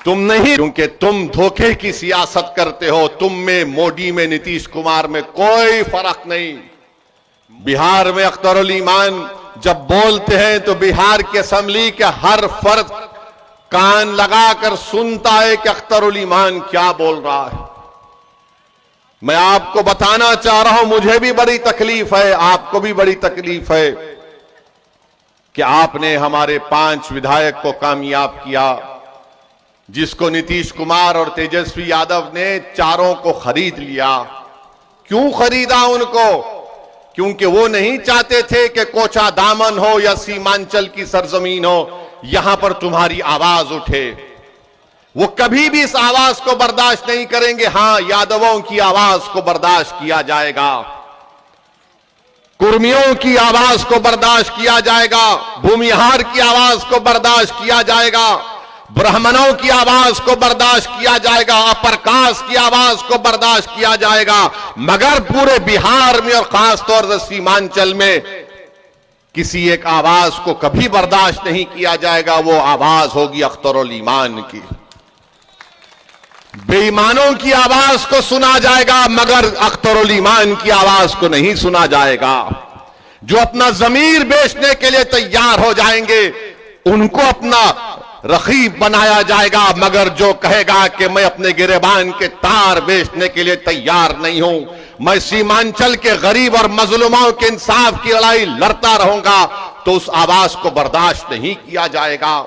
तुम नहीं, क्योंकि तुम धोखे की सियासत करते हो। तुम में, मोदी में, नीतीश कुमार में कोई फर्क नहीं। बिहार में अख्तरुल ईमान जब बोलते हैं तो बिहार की असेंबली के हर फर्द कान लगाकर सुनता है कि अख्तरुल ईमान क्या बोल रहा है। मैं आपको बताना चाह रहा हूं, मुझे भी बड़ी तकलीफ है, आपको भी बड़ी तकलीफ है कि आपने हमारे 5 विधायक को कामयाब किया, जिसको नीतीश कुमार और तेजस्वी यादव ने चारों को खरीद लिया। क्यों खरीदा उनको? क्योंकि वो नहीं चाहते थे कि कोचा दामन हो या सीमांचल की सरजमीन हो, यहां पर तुम्हारी आवाज उठे। वो कभी भी इस आवाज को बर्दाश्त नहीं करेंगे। हां, यादवों की आवाज को बर्दाश्त किया जाएगा, कुर्मियों की आवाज को बर्दाश्त किया जाएगा, भूमिहार की आवाज को बर्दाश्त किया जाएगा, ब्राह्मणों की आवाज को बर्दाश्त किया जाएगा, अपर कास्ट की आवाज को बर्दाश्त किया जाएगा। मगर पूरे बिहार में और खासतौर से सीमांचल में किसी एक आवाज को कभी बर्दाश्त नहीं किया जाएगा। वो आवाज होगी अख्तरुल ईमान की। बेईमानों की आवाज को सुना जाएगा, मगर अख्तरुल ईमान की आवाज को नहीं सुना जाएगा। जो अपना जमीर बेचने के लिए तैयार हो जाएंगे, उनको अपना रखीब बनाया जाएगा, मगर जो कहेगा कि मैं अपने गिरेबान के तार बेचने के लिए तैयार नहीं हूं, मैं सीमांचल के गरीब और मजलूमों के इंसाफ की लड़ाई लड़ता रहूंगा, तो उस आवाज को बर्दाश्त नहीं किया जाएगा।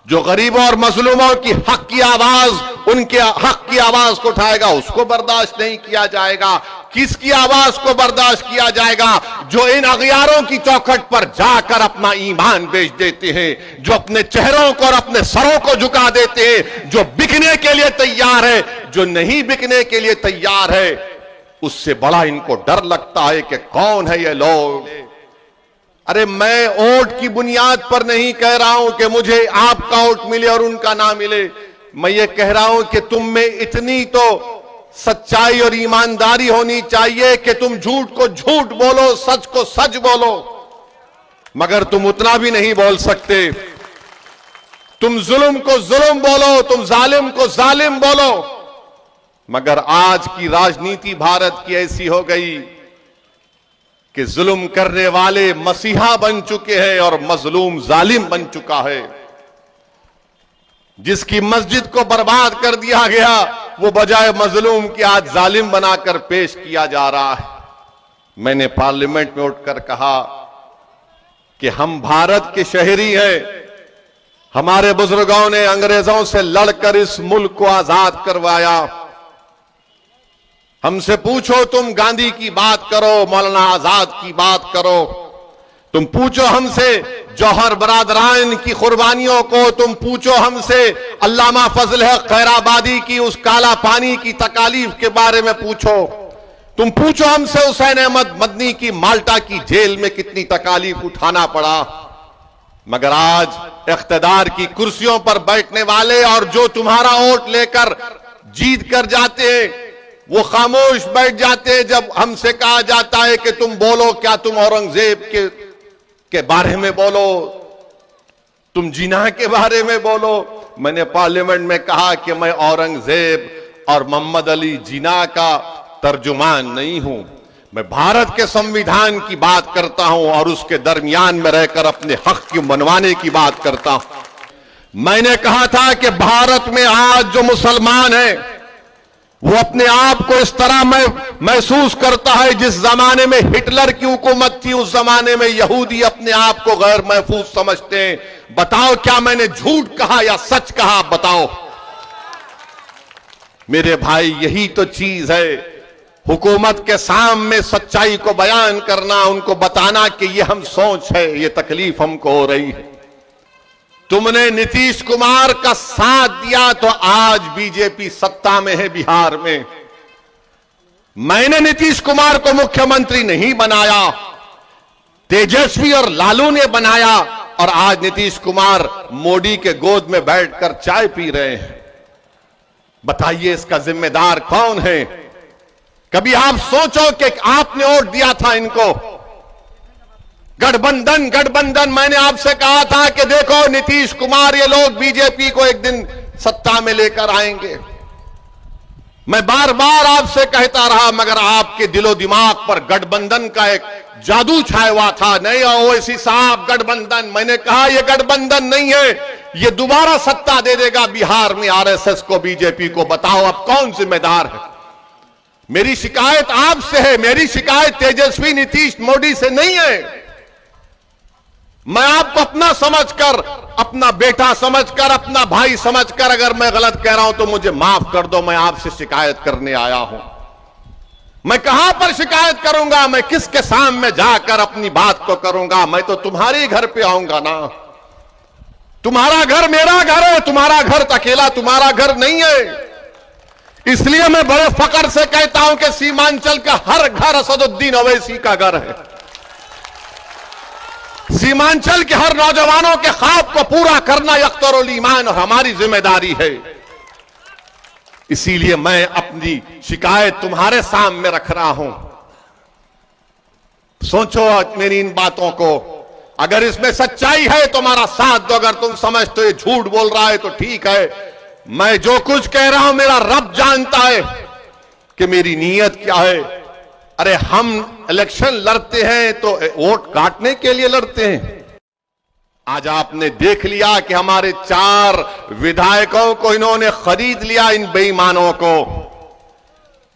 जो गरीबों और मजलूमों की हक की आवाज, उनके हक की आवाज को उठाएगा, उसको बर्दाश्त नहीं किया जाएगा। किसकी आवाज को बर्दाश्त किया जाएगा? जो इन अगियारों की चौखट पर जाकर अपना ईमान बेच देते हैं, जो अपने चेहरों को और अपने सरों को झुका देते हैं, जो बिकने के लिए तैयार है, जो नहीं बिकने के लिए तैयार है, उससे बड़ा इनको डर लगता है कि कौन है ये लोग। अरे मैं वोट की बुनियाद पर नहीं कह रहा हूं कि मुझे आपका वोट मिले और उनका ना मिले। मैं ये कह रहा हूं कि तुम में इतनी तो सच्चाई और ईमानदारी होनी चाहिए कि तुम झूठ को झूठ बोलो, सच को सच बोलो, मगर तुम उतना भी नहीं बोल सकते। तुम जुल्म को जुल्म बोलो, तुम जालिम को जालिम बोलो, मगर आज की राजनीति भारत की ऐसी हो गई कि जुल्म करने वाले मसीहा बन चुके हैं और मजलूम जालिम बन चुका है। जिसकी मस्जिद को बर्बाद कर दिया गया, वो बजाय मजलूम के आज जालिम बनाकर पेश किया जा रहा है। मैंने पार्लियामेंट में उठकर कहा कि हम भारत के शहरी हैं। हमारे बुजुर्गों ने अंग्रेजों से लड़कर इस मुल्क को आजाद करवाया। हमसे पूछो, तुम गांधी की बात करो, मौलाना आजाद की बात करो, तुम पूछो हमसे जौहर बरादरान की कुर्बानियों को, तुम पूछो हमसे अल्लामा फजल हक खैराबादी की उस काला पानी की तकालीफ के बारे में पूछो, तुम पूछो हमसे हुसैन अहमद मदनी की माल्टा की जेल में कितनी तकालीफ उठाना पड़ा। मगर आज इख्तिदार की कुर्सियों पर बैठने वाले और जो तुम्हारा वोट लेकर जीत कर जाते हैं, वो खामोश बैठ जाते हैं जब हमसे कहा जाता है कि तुम बोलो, क्या तुम औरंगजेब के बारे में बोलो, तुम जिन्ना के बारे में बोलो। मैंने पार्लियामेंट में कहा कि मैं औरंगजेब और मोहम्मद अली जिन्ना का तर्जुमान नहीं हूं, मैं भारत के संविधान की बात करता हूं और उसके दरमियान में रहकर अपने हक की मनवाने की बात करता हूं। मैंने कहा था कि भारत में आज जो मुसलमान है वो अपने आप को इस तरह महसूस करता है जिस जमाने में हिटलर की हुकूमत थी, उस जमाने में यहूदी अपने आप को गैर महफूज समझते हैं। बताओ, क्या मैंने झूठ कहा या सच कहा? बताओ मेरे भाई, यही तो चीज है। हुकूमत के सामने सच्चाई को बयान करना, उनको बताना कि ये हम सोच है, ये तकलीफ हमको हो रही है। तुमने नीतीश कुमार का साथ दिया तो आज बीजेपी सत्ता में है बिहार में। मैंने नीतीश कुमार को मुख्यमंत्री नहीं बनाया, तेजस्वी और लालू ने बनाया, और आज नीतीश कुमार मोदी के गोद में बैठकर चाय पी रहे हैं। बताइए इसका जिम्मेदार कौन है? कभी आप सोचो कि आपने वोट दिया था इनको। गठबंधन मैंने आपसे कहा था कि देखो नीतीश कुमार, ये लोग बीजेपी को एक दिन सत्ता में लेकर आएंगे। मैं बार बार आपसे कहता रहा, मगर आपके दिलो दिमाग पर गठबंधन का एक जादू छाया हुआ था। नहीं ओवैसी साहब, गठबंधन, मैंने कहा यह गठबंधन नहीं है, यह दोबारा सत्ता दे देगा बिहार में आरएसएस को, बीजेपी को। बताओ अब कौन जिम्मेदार है? मेरी शिकायत आपसे है, मेरी शिकायत तेजस्वी नीतीश मोदी से नहीं है। मैं आपको अपना समझकर, अपना बेटा समझकर, अपना भाई समझकर, अगर मैं गलत कह रहा हूं तो मुझे माफ कर दो। मैं आपसे शिकायत करने आया हूं। मैं कहां पर शिकायत करूंगा? मैं किसके सामने जाकर अपनी बात को करूंगा? मैं तो तुम्हारे घर पे आऊंगा ना। तुम्हारा घर मेरा घर है, तुम्हारा घर अकेला तुम्हारा घर नहीं है। इसलिए मैं बड़े फख्र से कहता हूं कि सीमांचल का हर घर असदुद्दीन ओवैसी का घर है। सीमांचल के हर नौजवानों के ख्वाब को पूरा करना अख्तरुल ईमान और हमारी जिम्मेदारी है। इसीलिए मैं अपनी शिकायत तुम्हारे सामने रख रहा हूं। सोचो मेरी इन बातों को, अगर इसमें सच्चाई है तो हमारा साथ दो, अगर तुम समझते हो ये झूठ बोल रहा है तो ठीक है। मैं जो कुछ कह रहा हूं मेरा रब जानता है कि मेरी नीयत क्या है। अरे हम इलेक्शन लड़ते हैं तो वोट काटने के लिए लड़ते हैं। आज आपने देख लिया कि हमारे 4 विधायकों को इन्होंने खरीद लिया, इन बेईमानों को।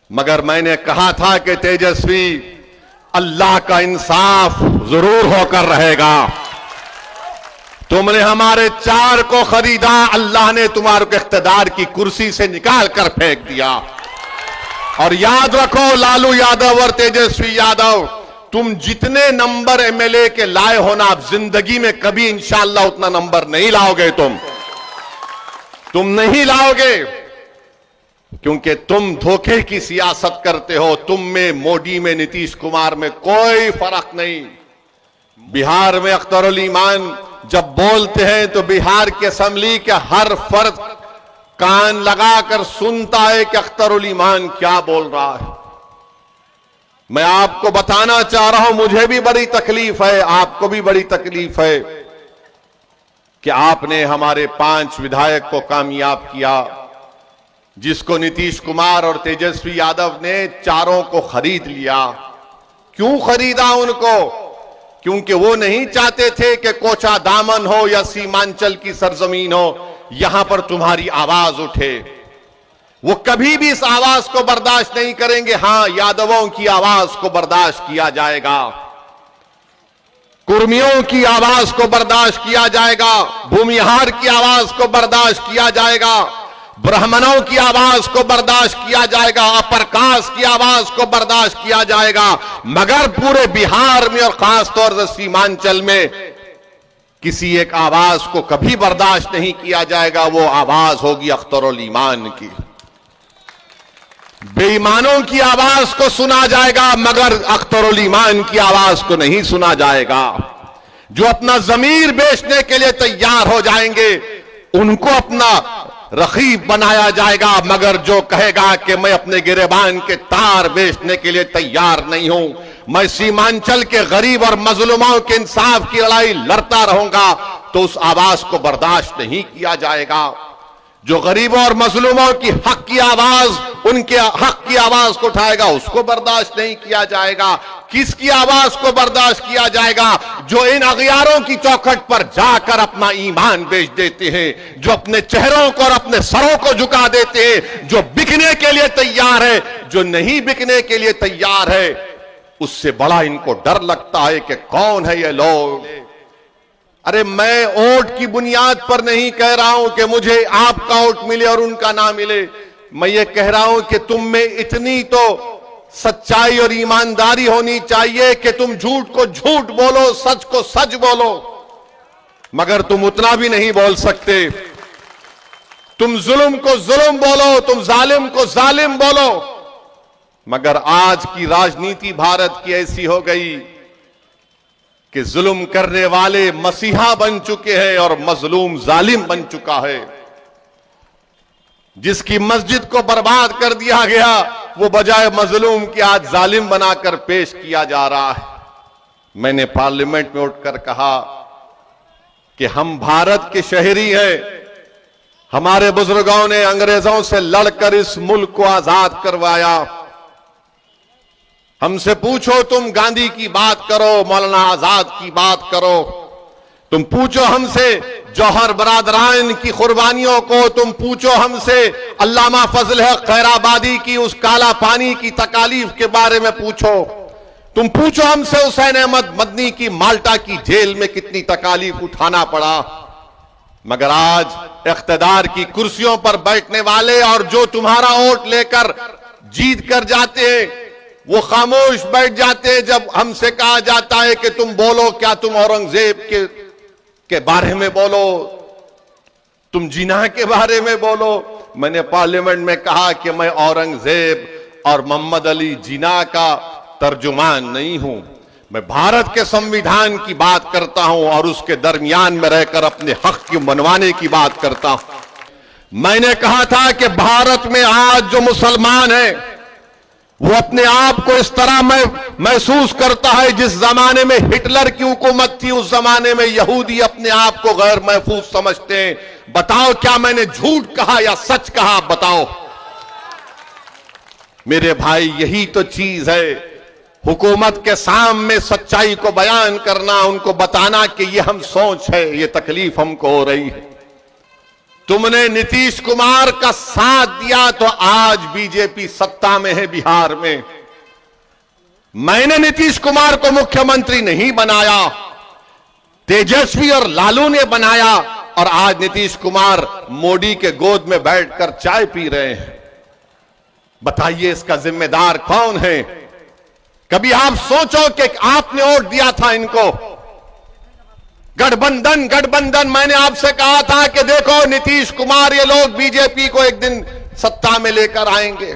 मगर मैंने कहा था कि तेजस्वी, अल्लाह का इंसाफ जरूर होकर रहेगा। तुमने हमारे 4 को खरीदा, अल्लाह ने तुम्हारे को इख्तिदार की कुर्सी से निकाल कर फेंक दिया। और याद रखो लालू यादव और तेजस्वी यादव, तुम जितने नंबर एमएलए के लाए हो ना, आप जिंदगी में कभी इंशाअल्लाह उतना नंबर नहीं लाओगे। तुम नहीं लाओगे, क्योंकि तुम धोखे की सियासत करते हो। तुम में, मोदी में, नीतीश कुमार में कोई फर्क नहीं। बिहार में अख्तरुल ईमान जब बोलते हैं तो बिहार की असेंबली के हर फर्द कान लगाकर सुनता है कि अख्तरुल ईमान क्या बोल रहा है। मैं आपको बताना चाह रहा हूं, मुझे भी बड़ी तकलीफ है, आपको भी बड़ी तकलीफ है कि आपने हमारे 5 विधायक को कामयाब किया, जिसको नीतीश कुमार और तेजस्वी यादव ने 4 को खरीद लिया। क्यों खरीदा उनको? क्योंकि वो नहीं चाहते थे कि कोचा दामन हो या सीमांचल की सरजमीन हो, यहां पर तुम्हारी आवाज उठे। वो कभी भी इस आवाज को बर्दाश्त नहीं करेंगे। हां, यादवों की आवाज को बर्दाश्त किया जाएगा, कुर्मियों की आवाज को बर्दाश्त किया जाएगा, भूमिहार की आवाज को बर्दाश्त किया जाएगा, ब्राह्मणों की आवाज को बर्दाश्त किया जाएगा, अपर कास्ट की आवाज को बर्दाश्त किया जाएगा। मगर पूरे बिहार में और खासतौर से सीमांचल में किसी एक आवाज को कभी बर्दाश्त नहीं किया जाएगा। वो आवाज होगी अख्तरुल ईमान की। बेईमानों की आवाज को सुना जाएगा, मगर अख्तरुल ईमान की आवाज को नहीं सुना जाएगा। जो अपना जमीर बेचने के लिए तैयार हो जाएंगे उनको अपना रखीब बनाया जाएगा, मगर जो कहेगा कि मैं अपने गिरेबान के तार बेचने के लिए तैयार नहीं हूं, मैं सीमांचल के गरीब और मजलूमों के इंसाफ की लड़ाई लड़ता रहूंगा, तो उस आवाज को बर्दाश्त नहीं किया जाएगा। जो गरीबों और मजलूमों की हक की आवाज, उनके हक की आवाज को उठाएगा, उसको बर्दाश्त नहीं किया जाएगा। किसकी आवाज को बर्दाश्त किया जाएगा? जो इन अगियारों की चौखट पर जाकर अपना ईमान बेच देते हैं, जो अपने चेहरों को और अपने सरों को झुका देते हैं, जो बिकने के लिए तैयार है, जो नहीं बिकने के लिए तैयार है, उससे बड़ा इनको डर लगता है कि कौन है ये लोग। अरे मैं वोट की बुनियाद पर नहीं कह रहा हूं कि मुझे आपका वोट मिले और उनका ना मिले। मैं ये कह रहा हूं कि तुम में इतनी तो सच्चाई और ईमानदारी होनी चाहिए कि तुम झूठ को झूठ बोलो, सच को सच बोलो, मगर तुम उतना भी नहीं बोल सकते। तुम जुल्म को जुल्म बोलो, तुम जालिम को जालिम बोलो, मगर आज की राजनीति भारत की ऐसी हो गई कि जुल्म करने वाले मसीहा बन चुके हैं और मजलूम जालिम बन चुका है। जिसकी मस्जिद को बर्बाद कर दिया गया, वो बजाय मजलूम की आज जालिम बनाकर पेश किया जा रहा है। मैंने पार्लियामेंट में उठकर कहा कि हम भारत के शहरी हैं, हमारे बुजुर्गों ने अंग्रेजों से लड़कर इस मुल्क को आजाद करवाया। हमसे पूछो, तुम गांधी की बात करो, मौलाना आजाद की बात करो, तुम पूछो हमसे जौहर बरादरान की कुर्बानियों को, तुम पूछो हमसे अल्लामा फजल हक खैराबादी की उस काला पानी की तकालीफ के बारे में पूछो, तुम पूछो हमसे हुसैन अहमद मदनी की माल्टा की जेल में कितनी तकालीफ उठाना पड़ा। मगर आज इख्तिदार की कुर्सियों पर बैठने वाले और जो तुम्हारा वोट लेकर जीत कर जाते हैं, वो खामोश बैठ जाते हैं जब हमसे कहा जाता है कि तुम बोलो, क्या तुम औरंगजेब के बारे में बोलो, तुम जिन्ना के बारे में बोलो। मैंने पार्लियामेंट में कहा कि मैं औरंगजेब और मोहम्मद अली जिन्ना का तर्जुमान नहीं हूं, मैं भारत के संविधान की बात करता हूं और उसके दरमियान में रहकर अपने हक की मनवाने की बात करता हूं। मैंने कहा था कि भारत में आज जो मुसलमान है वो अपने आप को इस तरह महसूस करता है जिस जमाने में हिटलर की हुकूमत थी, उस जमाने में यहूदी अपने आप को गैर महफूज समझते हैं। बताओ क्या मैंने झूठ कहा या सच कहा? बताओ मेरे भाई, यही तो चीज है। हुकूमत के सामने सच्चाई को बयान करना, उनको बताना कि ये हम सोच है, ये तकलीफ हमको हो रही है। तुमने नीतीश कुमार का साथ दिया तो आज बीजेपी सत्ता में है बिहार में। मैंने नीतीश कुमार को मुख्यमंत्री नहीं बनाया, तेजस्वी और लालू ने बनाया, और आज नीतीश कुमार मोदी के गोद में बैठकर चाय पी रहे हैं। बताइए इसका जिम्मेदार कौन है? कभी आप सोचो कि आपने वोट दिया था इनको, गठबंधन गठबंधन। मैंने आपसे कहा था कि देखो नीतीश कुमार, ये लोग बीजेपी को एक दिन सत्ता में लेकर आएंगे।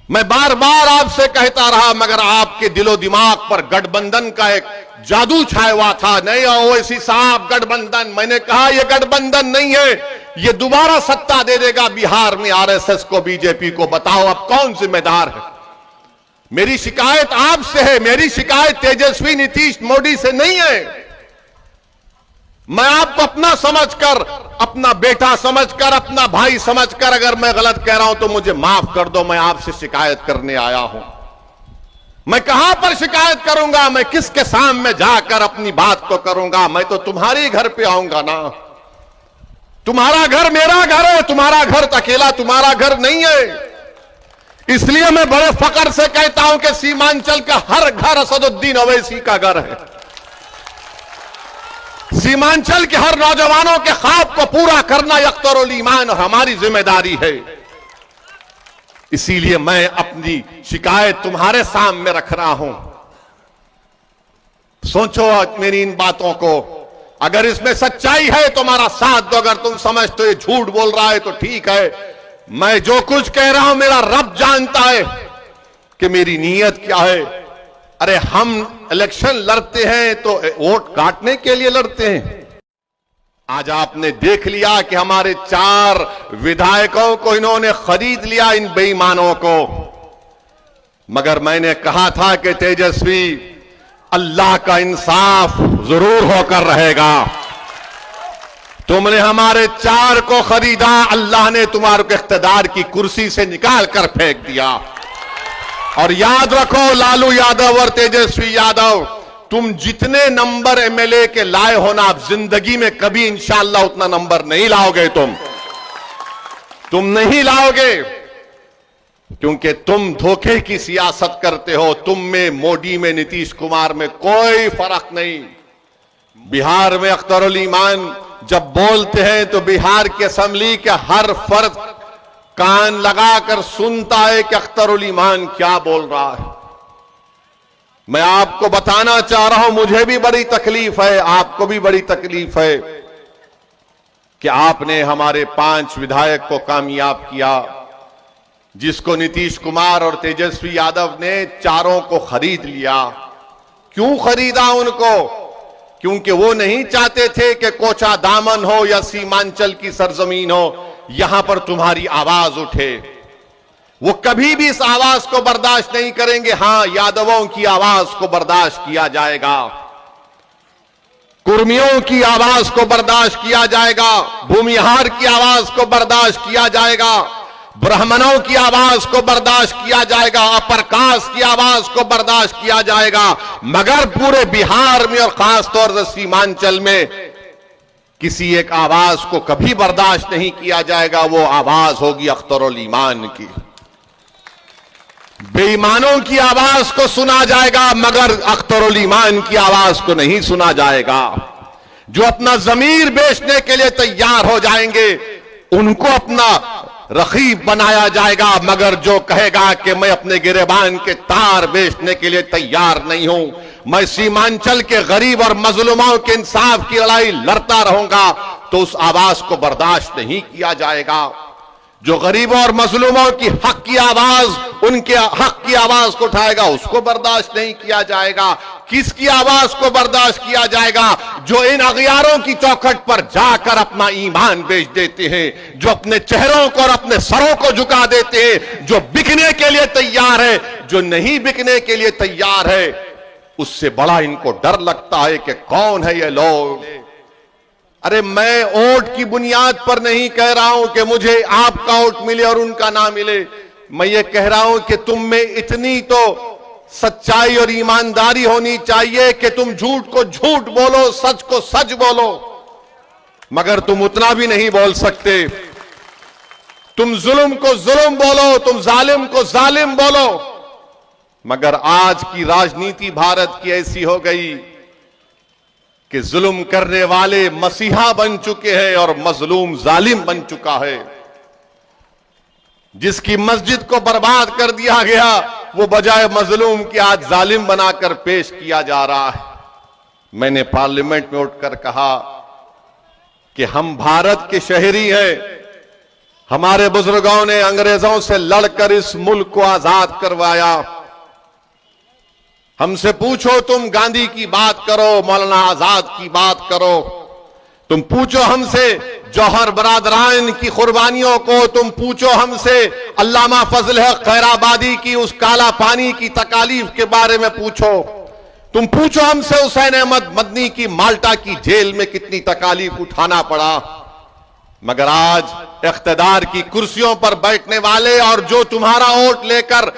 मैं बार बार आपसे कहता रहा, मगर आपके दिलो दिमाग पर गठबंधन का एक जादू छाया हुआ था। नहीं ओवैसी साहब, गठबंधन, मैंने कहा यह गठबंधन नहीं है, ये दोबारा सत्ता दे देगा बिहार में आरएसएस को, बीजेपी को। बताओ अब कौन जिम्मेदार है? मेरी शिकायत आपसे है, मेरी शिकायत तेजस्वी नीतीश मोदी से नहीं है। मैं आपको अपना समझकर, अपना बेटा समझकर, अपना भाई समझकर, अगर मैं गलत कह रहा हूं तो मुझे माफ कर दो। मैं आपसे शिकायत करने आया हूं। मैं कहां पर शिकायत करूंगा? मैं किसके सामने जाकर अपनी बात को करूंगा? मैं तो तुम्हारे घर पे आऊंगा ना। तुम्हारा घर मेरा घर है, तुम्हारा घर अकेला तुम्हारा घर नहीं है। इसलिए मैं बड़े फक्र से कहता हूं कि सीमांचल का हर घर असदुद्दीन ओवैसी का घर है। सीमांचल के हर नौजवानों के ख्वाब को पूरा करना अख्तरुल ईमान और हमारी जिम्मेदारी है। इसीलिए मैं अपनी शिकायत तुम्हारे सामने रख रहा हूं। सोचो मेरी इन बातों को, अगर इसमें सच्चाई है तो हमारा साथ दो, अगर तुम समझते हो ये झूठ बोल रहा है तो ठीक है। मैं जो कुछ कह रहा हूं मेरा रब जानता है कि मेरी नीयत क्या है। अरे हम इलेक्शन लड़ते हैं तो वोट काटने के लिए लड़ते हैं। आज आपने देख लिया कि हमारे 4 विधायकों को इन्होंने खरीद लिया, इन बेईमानों को। मगर मैंने कहा था कि तेजस्वी, अल्लाह का इंसाफ जरूर होकर रहेगा। तुमने हमारे 4 को खरीदा, अल्लाह ने तुम्हारे को इख्तिदार की कुर्सी से निकाल कर फेंक दिया। और याद रखो लालू यादव और तेजस्वी यादव, तुम जितने नंबर एमएलए के लाए हो ना, आप जिंदगी में कभी इंशाअल्लाह उतना नंबर नहीं लाओगे। तुम नहीं लाओगे, क्योंकि तुम धोखे की सियासत करते हो। तुम में, मोदी में, नीतीश कुमार में कोई फर्क नहीं। बिहार में अख्तरुल ईमान जब बोलते हैं तो बिहार की असेंबली के हर फर्द कान लगाकर सुनता है कि अख्तरुल ईमान क्या बोल रहा है। मैं आपको बताना चाह रहा हूं, मुझे भी बड़ी तकलीफ है, आपको भी बड़ी तकलीफ है कि आपने हमारे 5 विधायक को कामयाब किया, जिसको नीतीश कुमार और तेजस्वी यादव ने 4 को खरीद लिया। क्यों खरीदा उनको? क्योंकि वो नहीं चाहते थे कि कोचा दामन हो या सीमांचल की सरजमीन हो, यहां पर तुम्हारी आवाज उठे। वो कभी भी इस आवाज को बर्दाश्त नहीं करेंगे। हां, यादवों की आवाज को बर्दाश्त किया जाएगा। कुर्मियों की आवाज को बर्दाश्त किया जाएगा, भूमिहार की आवाज को बर्दाश्त किया जाएगा, ब्राह्मणों की आवाज को बर्दाश्त किया जाएगा, अपर कास्ट की आवाज को बर्दाश्त किया जाएगा, मगर पूरे बिहार में और खासतौर से सीमांचल में किसी एक आवाज को कभी बर्दाश्त नहीं किया जाएगा। वो आवाज होगी अख्तरुल ईमान की। बेईमानों की आवाज को सुना जाएगा, मगर अख्तरुल ईमान की आवाज को नहीं सुना जाएगा। जो अपना जमीर बेचने के लिए तैयार हो जाएंगे उनको अपना रखीब बनाया जाएगा, मगर जो कहेगा कि मैं अपने गिरेबान के तार बेचने के लिए तैयार नहीं हूं, मैं सीमांचल के गरीब और मजलूमों के इंसाफ की लड़ाई लड़ता रहूंगा, तो उस आवाज को बर्दाश्त नहीं किया जाएगा। जो गरीबों और मजलूमों की हक की आवाज, उनके हक की आवाज को उठाएगा, उसको बर्दाश्त नहीं किया जाएगा। किसकी आवाज को बर्दाश्त किया जाएगा? जो इन अगियारों की चौखट पर जाकर अपना ईमान बेच देते हैं, जो अपने चेहरों को और अपने सरों को झुका देते हैं, जो बिकने के लिए तैयार है, जो नहीं बिकने के लिए तैयार है, उससे बड़ा इनको डर लगता है कि कौन है ये लोग। अरे मैं वोट की बुनियाद पर नहीं कह रहा हूं कि मुझे आपका वोट मिले और उनका ना मिले। मैं ये कह रहा हूं कि तुम में इतनी तो सच्चाई और ईमानदारी होनी चाहिए कि तुम झूठ को झूठ बोलो, सच को सच बोलो, मगर तुम उतना भी नहीं बोल सकते। तुम जुल्म को जुल्म बोलो, तुम जालिम को जालिम बोलो, मगर आज की राजनीति भारत की ऐसी हो गई कि जुल्म करने वाले मसीहा बन चुके हैं और मजलूम जालिम बन चुका है। जिसकी मस्जिद को बर्बाद कर दिया गया, वो बजाय मजलूम की आज जालिम बनाकर पेश किया जा रहा है। मैंने पार्लियामेंट में उठकर कहा कि हम भारत के शहरी हैं। हमारे बुजुर्गों ने अंग्रेजों से लड़कर इस मुल्क को आजाद करवाया। हमसे पूछो, तुम गांधी की बात करो, मौलाना आजाद की बात करो, तुम पूछो हमसे जौहर बरादरान की कुर्बानियों को, तुम पूछो हमसे अल्लामा फजल हक खैराबादी की उस काला पानी की तकालीफ के बारे में पूछो, तुम पूछो हमसे हुसैन अहमद मदनी की माल्टा की जेल में कितनी तकालीफ उठाना पड़ा। मगर आज इख्तिदार की कुर्सियों पर बैठने वाले और जो तुम्हारा वोट लेकर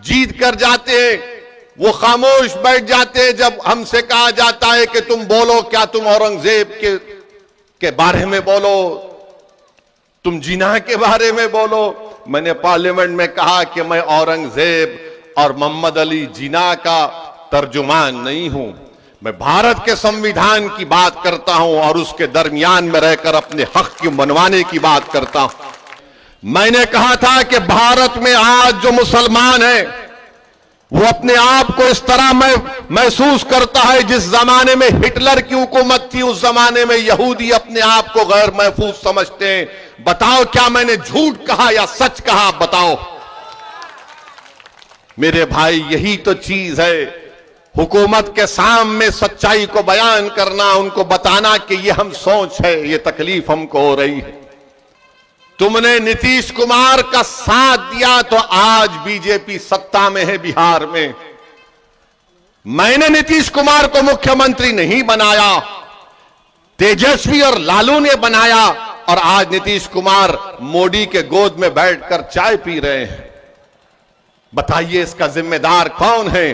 जीत कर जाते हैं, वो खामोश बैठ जाते हैं जब हमसे कहा जाता है कि तुम बोलो, क्या तुम औरंगजेब के बारे में बोलो, तुम जिना के बारे में बोलो। मैंने पार्लियामेंट में कहा कि मैं औरंगजेब और मोहम्मद अली जिना का तर्जुमान नहीं हूं, मैं भारत के संविधान की बात करता हूं और उसके दरमियान में रहकर अपने हक की मनवाने की बात करता हूं। मैंने कहा था कि भारत में आज जो मुसलमान है वो अपने आप को इस तरह महसूस करता है जिस जमाने में हिटलर की हुकूमत थी, उस जमाने में यहूदी अपने आप को गैर महफूज समझते हैं। बताओ क्या मैंने झूठ कहा या सच कहा? बताओ मेरे भाई, यही तो चीज है। हुकूमत के सामने सच्चाई को बयान करना, उनको बताना कि ये हम सोच है, ये तकलीफ हमको हो रही है। तुमने नीतीश कुमार का साथ दिया तो आज बीजेपी सत्ता में है बिहार में। मैंने नीतीश कुमार को मुख्यमंत्री नहीं बनाया, तेजस्वी और लालू ने बनाया, और आज नीतीश कुमार मोदी के गोद में बैठकर चाय पी रहे हैं। बताइए इसका जिम्मेदार कौन है?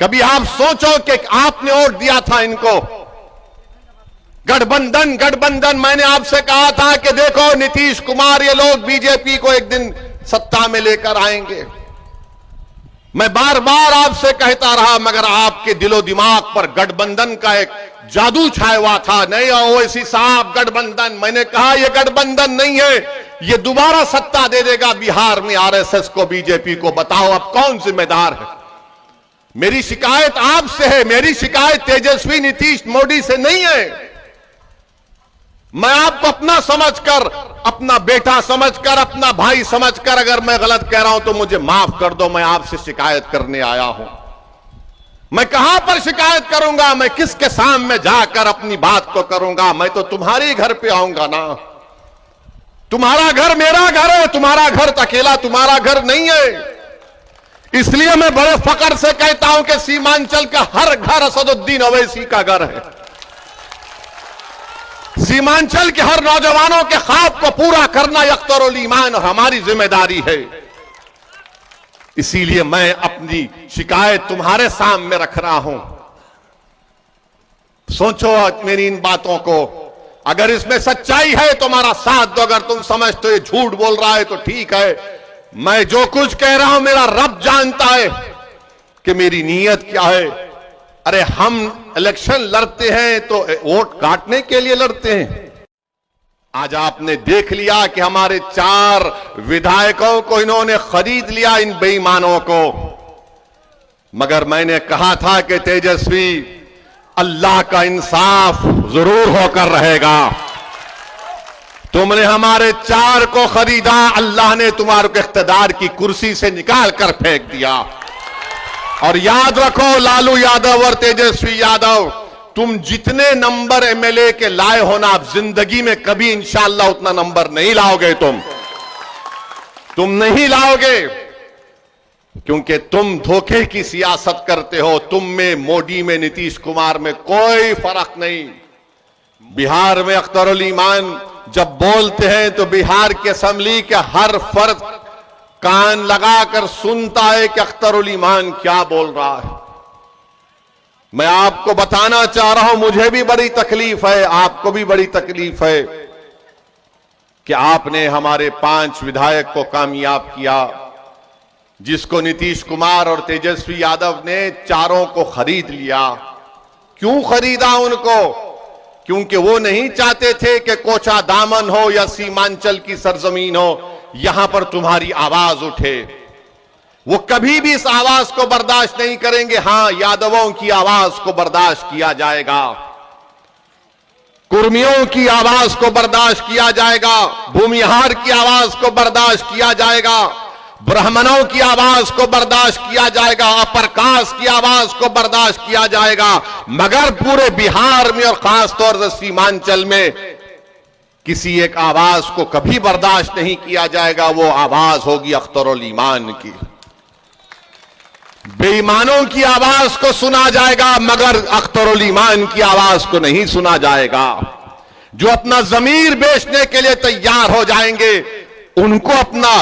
कभी आप सोचो कि आपने वोट दिया था इनको। गठबंधन मैंने आपसे कहा था कि देखो नीतीश कुमार, ये लोग बीजेपी को एक दिन सत्ता में लेकर आएंगे। मैं बार बार आपसे कहता रहा, मगर आपके दिलो दिमाग पर गठबंधन का एक जादू छाया हुआ था। नहीं ओवैसी साहब, गठबंधन, मैंने कहा यह गठबंधन नहीं है, ये दोबारा सत्ता दे देगा बिहार में आरएसएस को, बीजेपी को। बताओ अब कौन जिम्मेदार है? मेरी शिकायत आपसे है, मेरी शिकायत तेजस्वी, नीतीश, मोदी से नहीं है। मैं आपको अपना समझकर, अपना बेटा समझकर, अपना भाई समझकर, अगर मैं गलत कह रहा हूं तो मुझे माफ कर दो। मैं आपसे शिकायत करने आया हूं। मैं कहां पर शिकायत करूंगा? मैं किसके सामने जाकर अपनी बात को करूंगा? मैं तो तुम्हारे घर पे आऊंगा ना। तुम्हारा घर मेरा घर है, तुम्हारा घर अकेला तुम्हारा घर नहीं है। इसलिए मैं बड़े फख्र से कहता हूं कि सीमांचल का हर घर असदुद्दीन ओवैसी का घर है। सीमांचल के हर नौजवानों के ख्वाब को पूरा करना अख्तरुल ईमान और हमारी जिम्मेदारी है। इसीलिए मैं अपनी शिकायत तुम्हारे सामने रख रहा हूं। सोचो मेरी इन बातों को, अगर इसमें सच्चाई है तो हमारा साथ दो, अगर तुम समझते हो ये झूठ बोल रहा है तो ठीक है। मैं जो कुछ कह रहा हूं मेरा रब जानता है कि मेरी नीयत क्या है। अरे हम इलेक्शन लड़ते हैं तो वोट काटने के लिए लड़ते हैं। आज आपने देख लिया कि हमारे 4 विधायकों को इन्होंने खरीद लिया, इन बेईमानों को। मगर मैंने कहा था कि तेजस्वी, अल्लाह का इंसाफ जरूर होकर रहेगा। तुमने हमारे 4 को खरीदा, अल्लाह ने तुम्हारे को इख्तिदार की कुर्सी से निकाल कर फेंक दिया। और याद रखो लालू यादव और तेजस्वी यादव, तुम जितने नंबर एमएलए के लाए हो ना, आप जिंदगी में कभी इंशाअल्लाह उतना नंबर नहीं लाओगे। तुम नहीं लाओगे, क्योंकि तुम धोखे की सियासत करते हो। तुम में, मोदी में, नीतीश कुमार में कोई फर्क नहीं। बिहार में अख्तरुल ईमान जब बोलते हैं तो बिहार की असेंबली के हर फर्द कान लगाकर सुनता है कि अख्तरुल ईमान क्या बोल रहा है। मैं आपको बताना चाह रहा हूं, मुझे भी बड़ी तकलीफ है, आपको भी बड़ी तकलीफ है कि आपने हमारे 5 विधायक को कामयाब किया, जिसको नीतीश कुमार और तेजस्वी यादव ने 4 को खरीद लिया। क्यों खरीदा उनको? क्योंकि वो नहीं चाहते थे कि कोचा दामन हो या सीमांचल की सरजमीन हो, यहां पर तुम्हारी आवाज उठे। वो कभी भी इस आवाज को बर्दाश्त नहीं करेंगे। हां, यादवों की आवाज को बर्दाश्त किया जाएगा, कुर्मियों की आवाज को बर्दाश्त किया जाएगा, भूमिहार की आवाज को बर्दाश्त किया जाएगा, ब्राह्मणों की आवाज को बर्दाश्त किया जाएगा, अपर कास्ट की आवाज को बर्दाश्त किया जाएगा। मगर पूरे बिहार में और खासतौर से सीमांचल में किसी एक आवाज को कभी बर्दाश्त नहीं किया जाएगा। वो आवाज होगी अख्तरुल ईमान की। बेईमानों की आवाज को सुना जाएगा, मगर अख्तरुल ईमान की आवाज को नहीं सुना जाएगा। जो अपना जमीर बेचने के लिए तैयार हो जाएंगे उनको अपना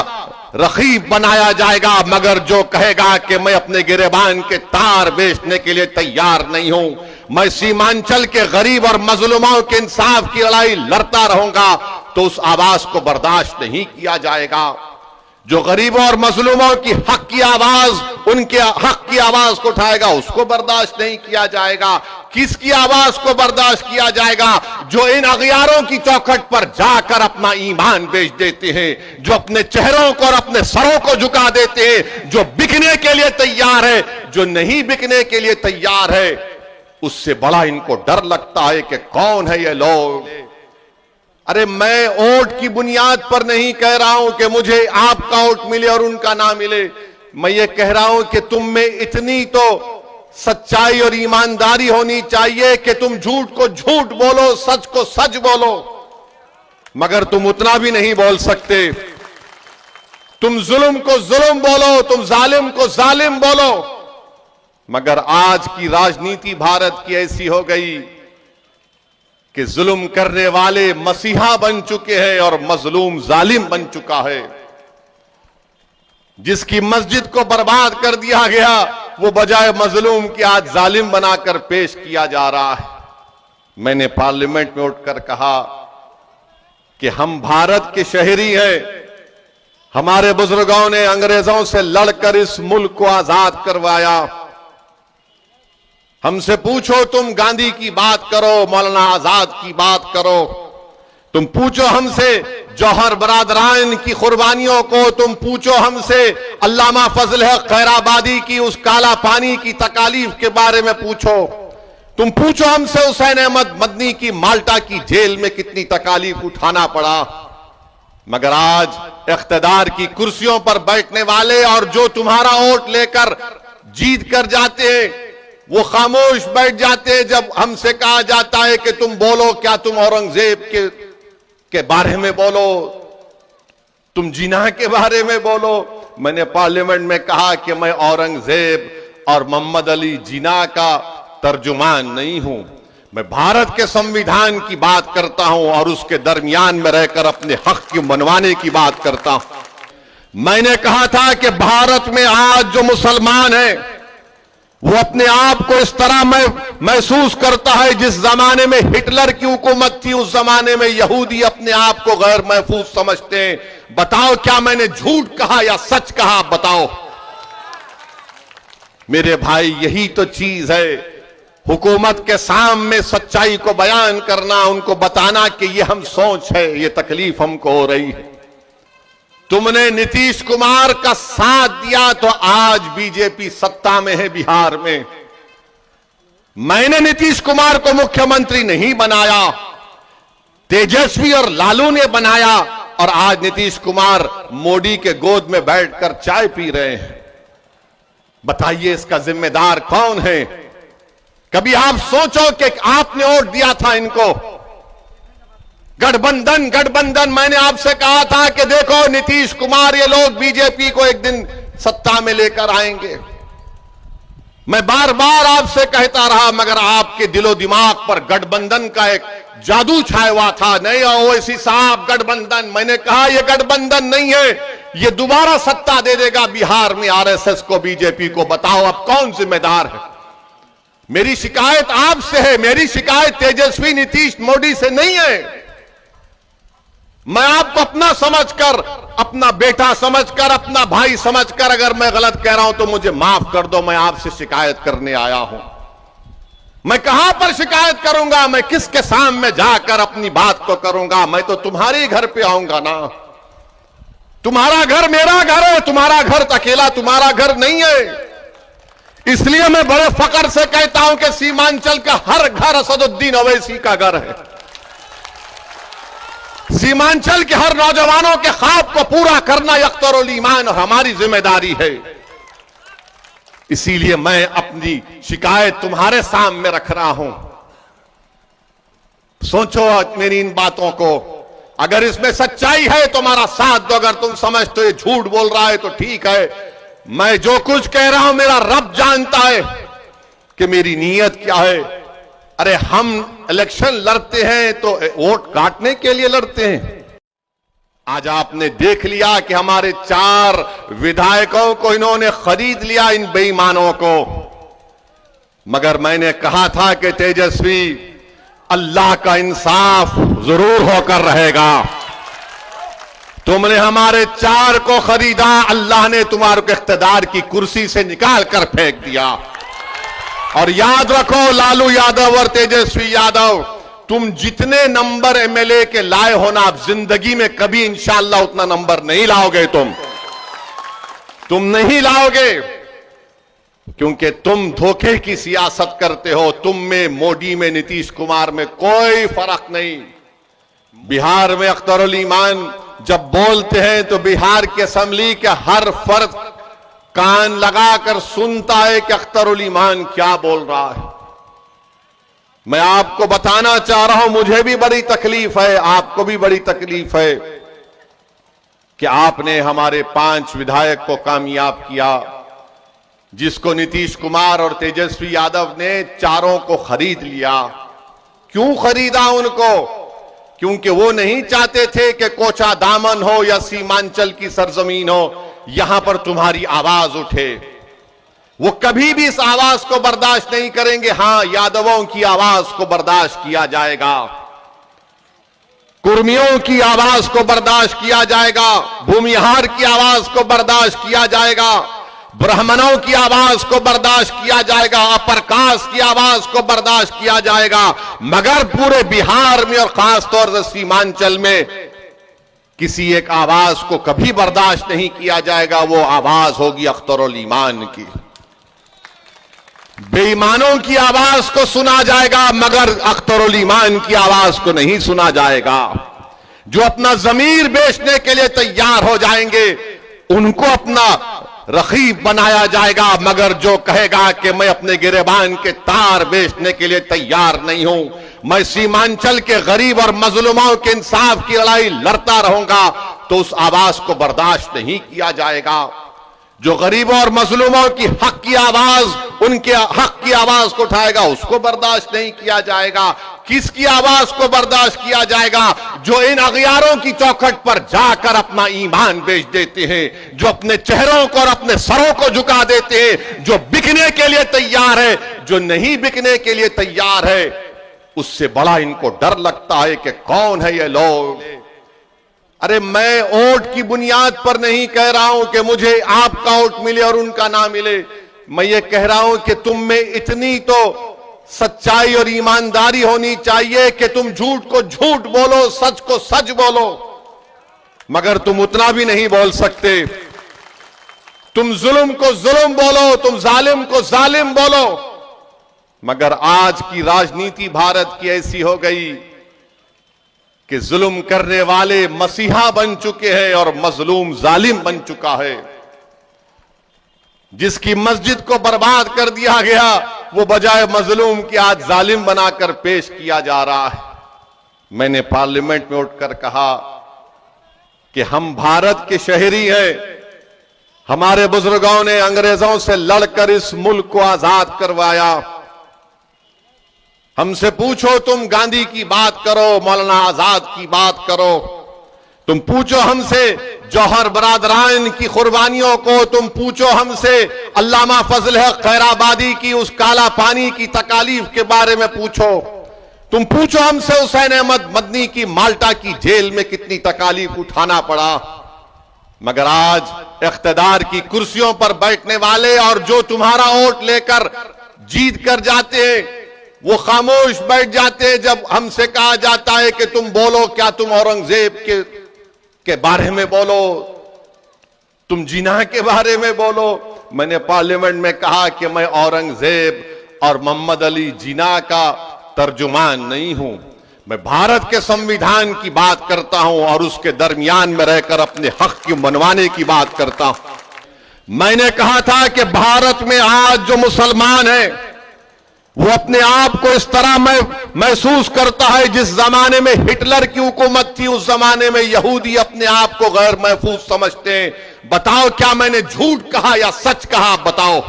रखीब बनाया जाएगा, मगर जो कहेगा कि मैं अपने गिरेबान के तार बेचने के लिए तैयार नहीं हूं, मैं सीमांचल के गरीब और मजलूमों के इंसाफ की लड़ाई लड़ता रहूंगा, तो उस आवाज को बर्दाश्त नहीं किया जाएगा। जो गरीबों और मजलूमों की हक की आवाज, उनके हक की आवाज को उठाएगा, उसको बर्दाश्त नहीं किया जाएगा। किसकी आवाज को बर्दाश्त किया जाएगा? जो इन अगियारों की चौखट पर जाकर अपना ईमान बेच देते हैं, जो अपने चेहरों को और अपने सरों को झुका देते हैं, जो बिकने के लिए तैयार है। जो नहीं बिकने के लिए तैयार है, उससे बड़ा इनको डर लगता है कि कौन है ये लोग। अरे मैं वोट की बुनियाद पर नहीं कह रहा हूं कि मुझे आपका वोट मिले और उनका ना मिले। मैं ये कह रहा हूं कि तुम में इतनी तो सच्चाई और ईमानदारी होनी चाहिए कि तुम झूठ को झूठ बोलो, सच को सच बोलो। मगर तुम उतना भी नहीं बोल सकते। तुम जुल्म को जुल्म बोलो, तुम जालिम को जालिम बोलो। मगर आज की राजनीति भारत की ऐसी हो गई कि जुल्म करने वाले मसीहा बन चुके हैं और मजलूम जालिम बन चुका है। जिसकी मस्जिद को बर्बाद कर दिया गया, वो बजाय मजलूम के आज जालिम बनाकर पेश किया जा रहा है। मैंने पार्लियामेंट में उठकर कहा कि हम भारत के शहरी हैं। हमारे बुजुर्गों ने अंग्रेजों से लड़कर इस मुल्क को आजाद करवाया। हमसे पूछो, तुम गांधी की बात करो, मौलाना आजाद की बात करो, तुम पूछो हमसे जौहर बरादरान की कुर्बानियों को, तुम पूछो हमसे अल्लामा फजल हक खैराबादी की उस काला पानी की तकालीफ के बारे में पूछो, तुम पूछो हमसे हुसैन अहमद मदनी की माल्टा की जेल में कितनी तकालीफ उठाना पड़ा। मगर आज इख्तिदार की कुर्सियों पर बैठने वाले और जो तुम्हारा वोट लेकर जीत कर जाते हैं, वो खामोश बैठ जाते हैं जब हमसे कहा जाता है कि तुम बोलो। क्या तुम औरंगजेब के बारे में बोलो, तुम जिन्ना के बारे में बोलो। मैंने पार्लियामेंट में कहा कि मैं औरंगजेब और मोहम्मद अली जिन्ना का तर्जुमान नहीं हूं, मैं भारत के संविधान की बात करता हूं और उसके दरमियान में रहकर अपने हक की मनवाने की बात करता हूं। मैंने कहा था कि भारत में आज जो मुसलमान है वो अपने आप को इस तरह महसूस करता है जिस जमाने में हिटलर की हुकूमत थी, उस जमाने में यहूदी अपने आप को गैर महफूज समझते हैं। बताओ क्या मैंने झूठ कहा या सच कहा? बताओ मेरे भाई, यही तो चीज है। हुकूमत के सामने सच्चाई को बयान करना, उनको बताना कि ये हम सोच है, ये तकलीफ हमको हो रही है। तुमने नीतीश कुमार का साथ दिया तो आज बीजेपी सत्ता में है बिहार में। मैंने नीतीश कुमार को मुख्यमंत्री नहीं बनाया, तेजस्वी और लालू ने बनाया और आज नीतीश कुमार मोदी के गोद में बैठकर चाय पी रहे हैं। बताइए इसका जिम्मेदार कौन है? कभी आप सोचो कि आपने वोट दिया था इनको, गठबंधन। मैंने आपसे कहा था कि देखो नीतीश कुमार, ये लोग बीजेपी को एक दिन सत्ता में लेकर आएंगे। मैं बार बार आपसे कहता रहा, मगर आपके दिलो दिमाग पर गठबंधन का एक जादू छाया हुआ था। नहीं ओवैसी साहब, गठबंधन। मैंने कहा यह गठबंधन नहीं है, ये दोबारा सत्ता दे देगा बिहार में आरएसएस को, बीजेपी को। बताओ अब कौन जिम्मेदार है? मेरी शिकायत आपसे है, मेरी शिकायत तेजस्वी नीतीश मोदी से नहीं है। मैं आपको अपना समझकर, अपना बेटा समझकर, अपना भाई समझकर अगर मैं गलत कह रहा हूं तो मुझे माफ कर दो। मैं आपसे शिकायत करने आया हूं। मैं कहां पर शिकायत करूंगा? मैं किसके सामने जाकर अपनी बात को करूंगा? मैं तो तुम्हारे घर पे आऊंगा ना। तुम्हारा घर मेरा घर है, तुम्हारा घर अकेला तुम्हारा घर नहीं है। इसलिए मैं बड़े फक्र से कहता हूं कि सीमांचल का हर घर असदुद्दीन ओवैसी का घर है। सीमांचल के हर नौजवानों के ख्वाब को पूरा करना अख्तरुल ईमान और हमारी जिम्मेदारी है। इसीलिए मैं अपनी शिकायत तुम्हारे सामने रख रहा हूं। सोचो मेरी इन बातों को। अगर इसमें सच्चाई है तो हमारा साथ दो, अगर तुम समझते हो ये झूठ बोल रहा है तो ठीक है। मैं जो कुछ कह रहा हूं मेरा रब जानता है कि मेरी नीयत क्या है। अरे हम इलेक्शन लड़ते हैं तो वोट काटने के लिए लड़ते हैं। आज आपने देख लिया कि हमारे 4 विधायकों को इन्होंने खरीद लिया, इन बेईमानों को। मगर मैंने कहा था कि तेजस्वी, अल्लाह का इंसाफ जरूर होकर रहेगा। तुमने हमारे 4 को खरीदा, अल्लाह ने तुम्हारे को इख्तिदार की कुर्सी से निकाल कर फेंक दिया। और याद रखो लालू यादव और तेजस्वी यादव, तुम जितने नंबर एमएलए के लाए हो ना, आप जिंदगी में कभी इंशाअल्लाह उतना नंबर नहीं लाओगे। तुम नहीं लाओगे, क्योंकि तुम धोखे की सियासत करते हो। तुम में, मोदी में, नीतीश कुमार में कोई फर्क नहीं। बिहार में अख्तरुल ईमान जब बोलते हैं तो बिहार की असेंबली के हर फर्द कान लगाकर सुनता है कि अख्तरुल ईमान क्या बोल रहा है। मैं आपको बताना चाह रहा हूं, मुझे भी बड़ी तकलीफ है, आपको भी बड़ी तकलीफ है कि आपने हमारे 5 विधायक को कामयाब किया, जिसको नीतीश कुमार और तेजस्वी यादव ने 4 को खरीद लिया। क्यों खरीदा उनको? क्योंकि वो नहीं चाहते थे कि कोचा दामन हो या सीमांचल की सरजमीन हो, यहां पर तुम्हारी आवाज उठे। वो कभी भी इस आवाज को बर्दाश्त नहीं करेंगे। हां, यादवों की आवाज को बर्दाश्त किया जाएगा, कुर्मियों की आवाज को बर्दाश्त किया जाएगा, भूमिहार की आवाज को बर्दाश्त किया जाएगा, ब्राह्मणों की आवाज को बर्दाश्त किया जाएगा, अपर कास्ट की आवाज को बर्दाश्त किया जाएगा। मगर पूरे बिहार में और खासतौर से सीमांचल में किसी एक आवाज को कभी बर्दाश्त नहीं किया जाएगा। वो आवाज होगी अख्तरुल ईमान की। बेईमानों की आवाज को सुना जाएगा, मगर अख्तरुल ईमान की आवाज को नहीं सुना जाएगा। जो अपना जमीर बेचने के लिए तैयार हो जाएंगे उनको अपना रखीब बनाया जाएगा, मगर जो कहेगा कि मैं अपने गिरेबान के तार बेचने के लिए तैयार नहीं हूं, मैं सीमांचल के गरीब और मजलूमों के इंसाफ की लड़ाई लड़ता रहूंगा, तो उस आवाज को बर्दाश्त नहीं किया जाएगा। जो गरीबों और मजलूमों की हक की आवाज, उनके हक की आवाज को उठाएगा, उसको बर्दाश्त नहीं किया जाएगा। किसकी आवाज को बर्दाश्त किया जाएगा? जो इन अगियारों की चौखट पर जाकर अपना ईमान बेच देते हैं, जो अपने चेहरों को और अपने सरों को झुका देते हैं, जो बिकने के लिए तैयार है, जो नहीं बिकने के लिए तैयार है, उससे बड़ा इनको डर लगता है कि कौन है ये लोग। अरे मैं वोट की बुनियाद पर नहीं कह रहा हूं कि मुझे आपका वोट मिले और उनका ना मिले। मैं ये कह रहा हूं कि तुम में इतनी तो सच्चाई और ईमानदारी होनी चाहिए कि तुम झूठ को झूठ बोलो, सच को सच बोलो, मगर तुम उतना भी नहीं बोल सकते। तुम जुल्म को जुल्म बोलो, तुम जालिम को जालिम बोलो, मगर आज की राजनीति भारत की ऐसी हो गई कि जुल्म करने वाले मसीहा बन चुके हैं और मजलूम जालिम बन चुका है। जिसकी मस्जिद को बर्बाद कर दिया गया, वो बजाय मजलूम की आज जालिम बनाकर पेश किया जा रहा है। मैंने पार्लियामेंट में उठकर कहा कि हम भारत के शहरी हैं। हमारे बुजुर्गों ने अंग्रेजों से लड़कर इस मुल्क को आजाद करवाया। हमसे पूछो, तुम गांधी की बात करो, मौलाना आजाद की बात करो, तुम पूछो हमसे जौहर बरादरान की कुर्बानियों को, तुम पूछो हमसे अल्लामा फजल हक खैराबादी की उस काला पानी की तकालीफ के बारे में पूछो, तुम पूछो हमसे हुसैन अहमद मदनी की माल्टा की जेल में कितनी तकालीफ उठाना पड़ा। मगर आज इख्तिदार की कुर्सियों पर बैठने वाले और जो तुम्हारा वोट लेकर जीत कर जाते हैं, वो खामोश बैठ जाते हैं जब हमसे कहा जाता है कि तुम बोलो, क्या तुम औरंगजेब के बारे में बोलो, तुम जिना के बारे में बोलो। मैंने पार्लियामेंट में कहा कि मैं औरंगजेब और मोहम्मद अली जिना का तर्जुमान नहीं हूं, मैं भारत के संविधान की बात करता हूं और उसके दरमियान में रहकर अपने हक की मनवाने की बात करता हूं। मैंने कहा था कि भारत में आज जो मुसलमान है वो अपने आप को इस तरह महसूस करता है जिस जमाने में हिटलर की हुकूमत थी, उस जमाने में यहूदी अपने आप को गैर महफूज समझते हैं। बताओ क्या मैंने झूठ कहा या सच कहा? बताओ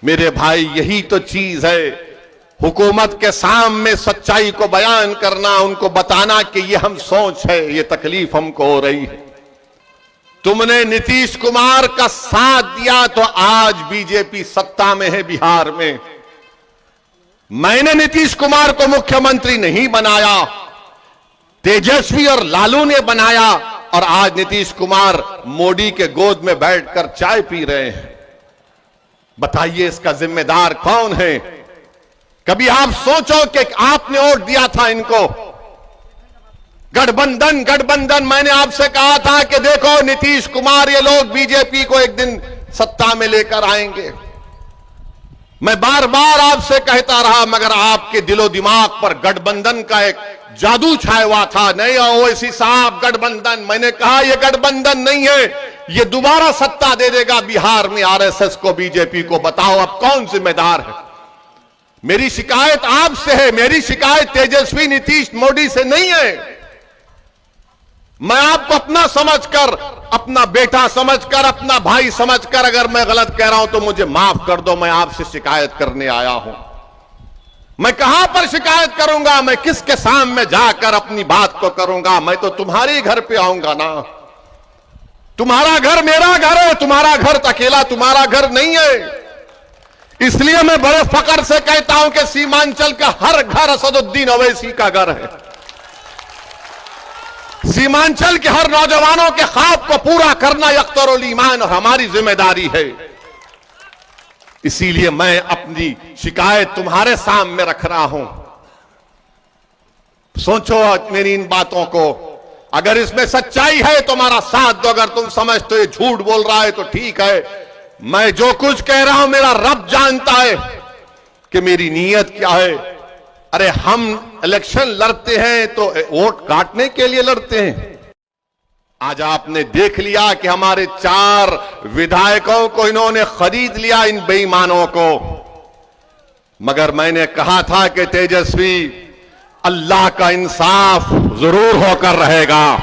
मेरे भाई, यही तो चीज है। हुकूमत के सामने सच्चाई को बयान करना, उनको बताना कि ये हम सोच है, ये तकलीफ हमको हो रही है। तुमने नीतीश कुमार का साथ दिया तो आज बीजेपी सत्ता में है बिहार में। मैंने नीतीश कुमार को मुख्यमंत्री नहीं बनाया, तेजस्वी और लालू ने बनाया, और आज नीतीश कुमार मोदी के गोद में बैठकर चाय पी रहे हैं। बताइए इसका जिम्मेदार कौन है? कभी आप सोचो कि आपने वोट दिया था इनको। गठबंधन गठबंधन, मैंने आपसे कहा था कि देखो नीतीश कुमार, ये लोग बीजेपी को एक दिन सत्ता में लेकर आएंगे। मैं बार बार आपसे कहता रहा, मगर आपके दिलो दिमाग पर गठबंधन का एक जादू छाया हुआ था। नहीं ओवैसी साहब, गठबंधन, मैंने कहा यह गठबंधन नहीं है, ये दोबारा सत्ता दे देगा बिहार में आरएसएस को, बीजेपी को। बताओ अब कौन जिम्मेदार है? मेरी शिकायत आपसे है, मेरी शिकायत तेजस्वी नीतीश मोदी से नहीं है। मैं आपको अपना समझकर, अपना बेटा समझकर, अपना भाई समझकर, अगर मैं गलत कह रहा हूं तो मुझे माफ कर दो। मैं आपसे शिकायत करने आया हूं। मैं कहां पर शिकायत करूंगा? मैं किसके सामने जाकर अपनी बात को करूंगा? मैं तो तुम्हारे घर पे आऊंगा ना। तुम्हारा घर मेरा घर है, तुम्हारा घर अकेला तुम्हारा घर नहीं है। इसलिए मैं बड़े फक्र से कहता हूं कि सीमांचल का हर घर असदुद्दीन ओवैसी का घर है। सीमांचल के हर नौजवानों के ख्वाब को पूरा करना अख्तरुल ईमान और हमारी जिम्मेदारी है। इसीलिए मैं अपनी शिकायत तुम्हारे सामने रख रहा हूं। सोचो मेरी इन बातों को, अगर इसमें सच्चाई है तो हमारा साथ दो, अगर तुम समझते हो ये झूठ बोल रहा है तो ठीक है। मैं जो कुछ कह रहा हूं मेरा रब जानता है कि मेरी नीयत क्या है। अरे हम इलेक्शन लड़ते हैं तो वोट काटने के लिए लड़ते हैं। आज आपने देख लिया कि हमारे 4 विधायकों को इन्होंने खरीद लिया, इन बेईमानों को। मगर मैंने कहा था कि तेजस्वी, अल्लाह का इंसाफ जरूर होकर रहेगा।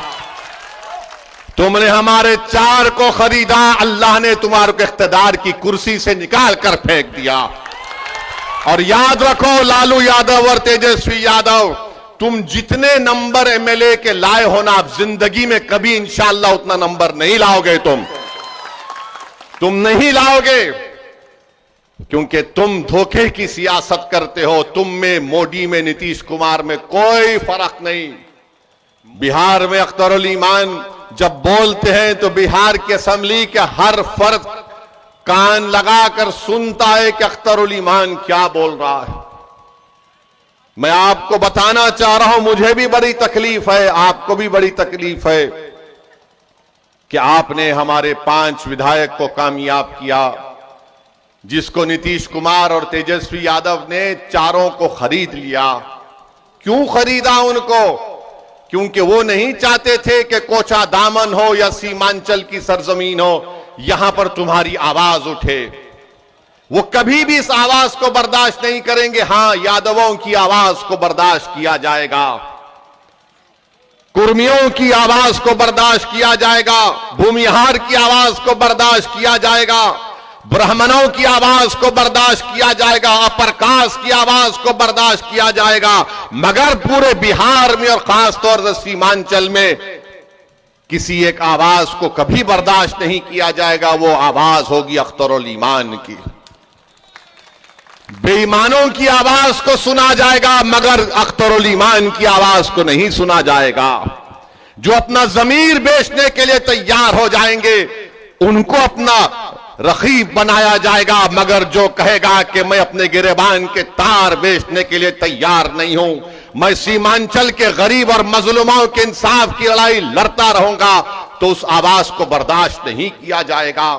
तुमने हमारे 4 को खरीदा, अल्लाह ने तुम्हारे को इख्तिदार की कुर्सी से निकाल कर फेंक दिया। और याद रखो लालू यादव और तेजस्वी यादव, तुम जितने नंबर एमएलए के लाए हो ना, आप जिंदगी में कभी इंशाअल्लाह उतना नंबर नहीं लाओगे। तुम नहीं लाओगे, क्योंकि तुम धोखे की सियासत करते हो। तुम में, मोदी में, नीतीश कुमार में कोई फर्क नहीं। बिहार में अख्तरुल ईमान जब बोलते हैं तो बिहार की असेंबली के हर फर्द कान लगाकर सुनता है कि अख्तरुल ईमान क्या बोल रहा है। मैं आपको बताना चाह रहा हूं, मुझे भी बड़ी तकलीफ है, आपको भी बड़ी तकलीफ है कि आपने हमारे 5 विधायक को कामयाब किया, जिसको नीतीश कुमार और तेजस्वी यादव ने 4 को खरीद लिया। क्यों खरीदा उनको? क्योंकि वो नहीं चाहते थे कि कोचा दामन हो या सीमांचल की सरजमीन हो, यहां पर तुम्हारी आवाज उठे। वो कभी भी इस आवाज को बर्दाश्त नहीं करेंगे। हां, यादवों की आवाज को बर्दाश्त किया जाएगा, कुर्मियों की आवाज को बर्दाश्त किया जाएगा, भूमिहार की आवाज को बर्दाश्त किया जाएगा, ब्राह्मणों की आवाज को बर्दाश्त किया जाएगा, अपर कास्ट की आवाज को बर्दाश्त किया जाएगा। मगर पूरे बिहार में और खासतौर से सीमांचल में किसी एक आवाज को कभी बर्दाश्त नहीं किया जाएगा। वो आवाज होगी अख्तरुल ईमान की। बेईमानों की आवाज को सुना जाएगा, मगर अख्तरुल ईमान की आवाज को नहीं सुना जाएगा। जो अपना जमीर बेचने के लिए तैयार हो जाएंगे, उनको अपना रखीब बनाया जाएगा। मगर जो कहेगा कि मैं अपने गिरेबान के तार बेचने के लिए तैयार नहीं हूं, मैं सीमांचल के गरीब और मजलूमों के इंसाफ की लड़ाई लड़ता रहूंगा, तो उस आवाज को बर्दाश्त नहीं किया जाएगा।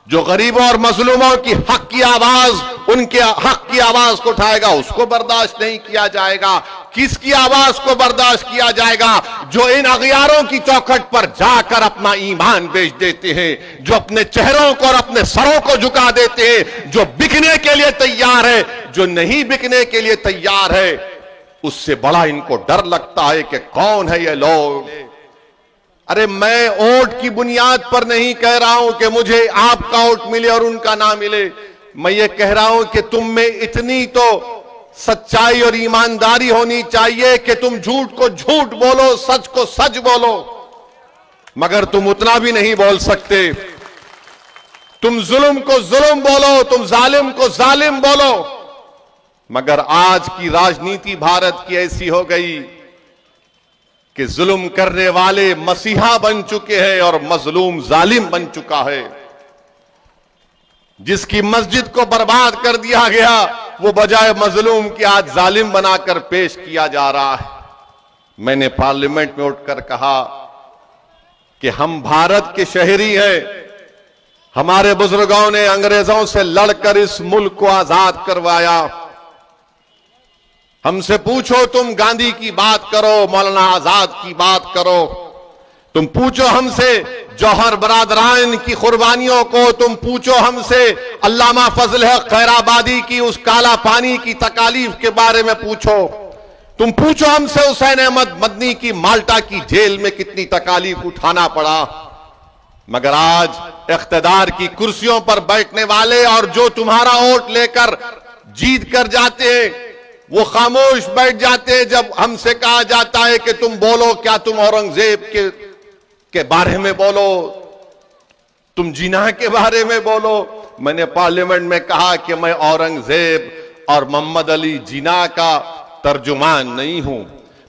जो गरीबों और मजलूमों की हक की आवाज, उनके हक की आवाज को उठाएगा, उसको बर्दाश्त नहीं किया जाएगा। किसकी आवाज को बर्दाश्त किया जाएगा? जो इन अगियारों की चौखट पर जाकर अपना ईमान बेच देते हैं, जो अपने चेहरों को और अपने सरों को झुका देते हैं, जो बिकने के लिए तैयार है। जो नहीं बिकने के लिए तैयार है, उससे बड़ा इनको डर लगता है कि कौन है ये लोग। अरे मैं वोट की बुनियाद पर नहीं कह रहा हूं कि मुझे आपका वोट मिले और उनका ना मिले। मैं ये कह रहा हूं कि तुम में इतनी तो सच्चाई और ईमानदारी होनी चाहिए कि तुम झूठ को झूठ बोलो, सच को सच बोलो। मगर तुम उतना भी नहीं बोल सकते। तुम जुल्म को जुल्म बोलो, तुम जालिम को जालिम बोलो। मगर आज की राजनीति भारत की ऐसी हो गई कि जुल्म करने वाले मसीहा बन चुके हैं और मजलूम जालिम बन चुका है। जिसकी मस्जिद को बर्बाद कर दिया गया, वो बजाय मजलूम के आज जालिम बनाकर पेश किया जा रहा है। मैंने पार्लियामेंट में उठकर कहा कि हम भारत के शहरी हैं। हमारे बुजुर्गों ने अंग्रेजों से लड़कर इस मुल्क को आजाद करवाया। हमसे पूछो, तुम गांधी की बात करो, मौलाना आजाद की बात करो, तुम पूछो हमसे जौहर बरादरान की कुर्बानियों को, तुम पूछो हमसे अल्लामा फजल हक खैराबादी की उस काला पानी की तकालीफ के बारे में पूछो, तुम पूछो हमसे हुसैन अहमद मदनी की माल्टा की जेल में कितनी तकालीफ उठाना पड़ा। मगर आज इख्तिदार की कुर्सियों पर बैठने वाले और जो तुम्हारा वोट लेकर जीत कर जाते हैं, वो खामोश बैठ जाते हैं जब हमसे कहा जाता है कि तुम बोलो। क्या तुम औरंगजेब के बारे में बोलो, तुम जिन्ना के बारे में बोलो। मैंने पार्लियामेंट में कहा कि मैं औरंगजेब और मोहम्मद अली जिन्ना का तर्जुमान नहीं हूं।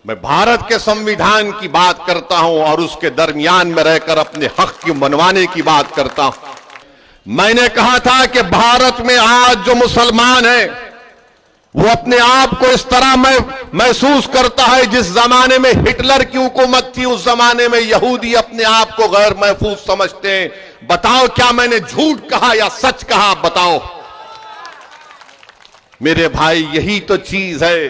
मैं भारत के संविधान की बात करता हूं और उसके दरमियान में रहकर अपने हक की मनवाने की बात करता हूं। मैंने कहा था कि भारत में आज जो मुसलमान है, वो अपने आप को इस तरह महसूस करता है जिस जमाने में हिटलर की हुकूमत थी, उस जमाने में यहूदी अपने आप को गैर महफूज समझते हैं। बताओ, क्या मैंने झूठ कहा या सच कहा? बताओ मेरे भाई, यही तो चीज है।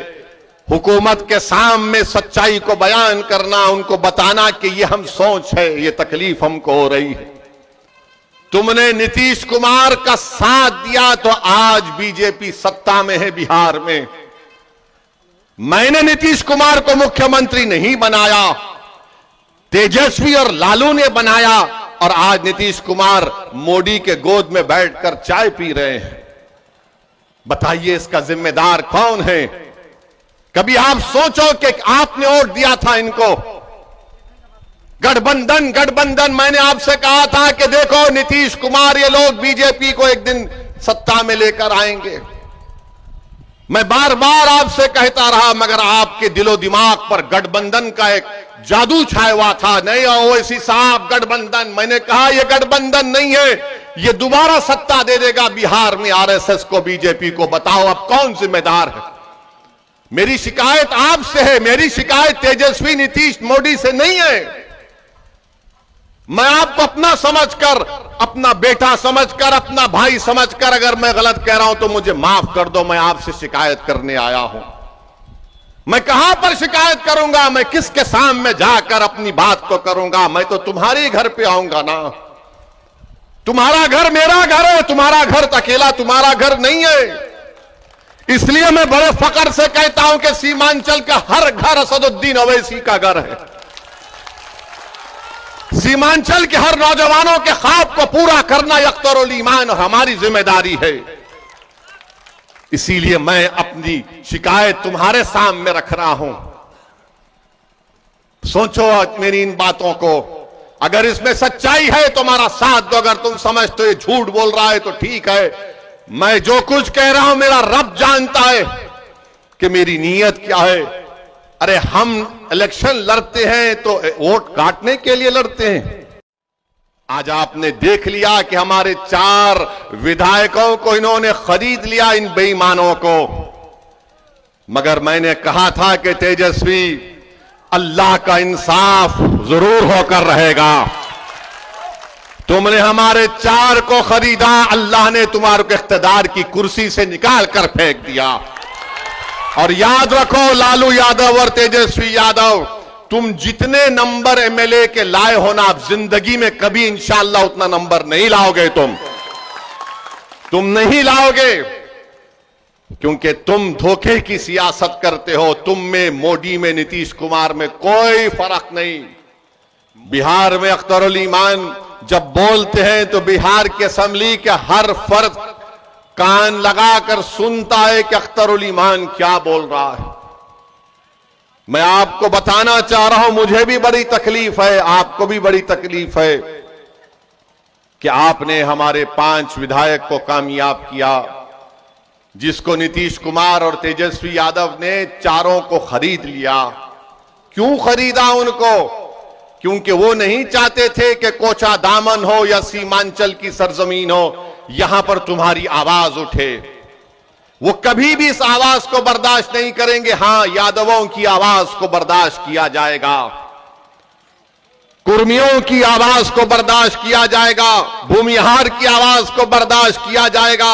हुकूमत के सामने सच्चाई को बयान करना, उनको बताना कि ये हम सोच है, ये तकलीफ हमको हो रही है। तुमने नीतीश कुमार का साथ दिया तो आज बीजेपी सत्ता में है बिहार में। मैंने नीतीश कुमार को मुख्यमंत्री नहीं बनाया, तेजस्वी और लालू ने बनाया और आज नीतीश कुमार मोदी के गोद में बैठकर चाय पी रहे हैं। बताइए इसका जिम्मेदार कौन है? कभी आप सोचो कि आपने वोट दिया था इनको। गठबंधन गठबंधन, मैंने आपसे कहा था कि देखो नीतीश कुमार ये लोग बीजेपी को एक दिन सत्ता में लेकर आएंगे। मैं बार बार आपसे कहता रहा, मगर आपके दिलो दिमाग पर गठबंधन का एक जादू छाया हुआ था। नहीं ओवैसी साहब, गठबंधन, मैंने कहा यह गठबंधन नहीं है, ये दोबारा सत्ता दे देगा बिहार में आरएसएस को, बीजेपी को। बताओ अब कौन जिम्मेदार है? मेरी शिकायत आपसे है, मेरी शिकायत तेजस्वी नीतीश मोदी से नहीं है। मैं आपको अपना समझकर, अपना बेटा समझकर, अपना भाई समझकर, अगर मैं गलत कह रहा हूं तो मुझे माफ कर दो। मैं आपसे शिकायत करने आया हूं। मैं कहां पर शिकायत करूंगा? मैं किसके सामने जाकर अपनी बात को करूंगा? मैं तो तुम्हारे घर पे आऊंगा ना। तुम्हारा घर मेरा घर है, तुम्हारा घर अकेला तुम्हारा घर नहीं है। इसलिए मैं बड़े फख्र से कहता हूं कि सीमांचल का हर घर असदुद्दीन ओवैसी का घर है। सीमांचल के हर नौजवानों के ख्वाब को पूरा करना अख्तरुल ईमान हमारी जिम्मेदारी है। इसीलिए मैं अपनी शिकायत तुम्हारे सामने रख रहा हूं। सोचो मेरी इन बातों को, अगर इसमें सच्चाई है तो हमारा साथ दो। अगर तुम समझते हो ये झूठ बोल रहा है तो ठीक है। मैं जो कुछ कह रहा हूं मेरा रब जानता है कि मेरी नीयत क्या है। अरे हम इलेक्शन लड़ते हैं तो वोट काटने के लिए लड़ते हैं। आज आपने देख लिया कि हमारे 4 विधायकों को इन्होंने खरीद लिया, इन बेईमानों को। मगर मैंने कहा था कि तेजस्वी, अल्लाह का इंसाफ जरूर होकर रहेगा। तुमने हमारे 4 को खरीदा, अल्लाह ने तुम्हारे को इख्तिदार की कुर्सी से निकाल कर फेंक दिया। और याद रखो लालू यादव और तेजस्वी यादव, तुम जितने नंबर एमएलए के लाए हो ना, आप जिंदगी में कभी इंशाअल्लाह उतना नंबर नहीं लाओगे। तुम नहीं लाओगे, क्योंकि तुम धोखे की सियासत करते हो। तुम में, मोदी में, नीतीश कुमार में कोई फर्क नहीं। बिहार में अख्तरुल ईमान जब बोलते हैं तो बिहार की असेंबली के हर फर्द कान लगाकर सुनता है कि अख्तरुल ईमान क्या बोल रहा है। मैं आपको बताना चाह रहा हूं, मुझे भी बड़ी तकलीफ है, आपको भी बड़ी तकलीफ है कि आपने हमारे 5 विधायक को कामयाब किया, जिसको नीतीश कुमार और तेजस्वी यादव ने 4 को खरीद लिया। क्यों खरीदा उनको? क्योंकि वो नहीं चाहते थे कि कोचा दामन हो या सीमांचल की सरजमीन हो, यहां पर तुम्हारी आवाज उठे। वो कभी भी इस आवाज को बर्दाश्त नहीं करेंगे। हां, यादवों की आवाज को बर्दाश्त किया जाएगा, कुर्मियों की आवाज को बर्दाश्त किया जाएगा, भूमिहार की आवाज को बर्दाश्त किया जाएगा,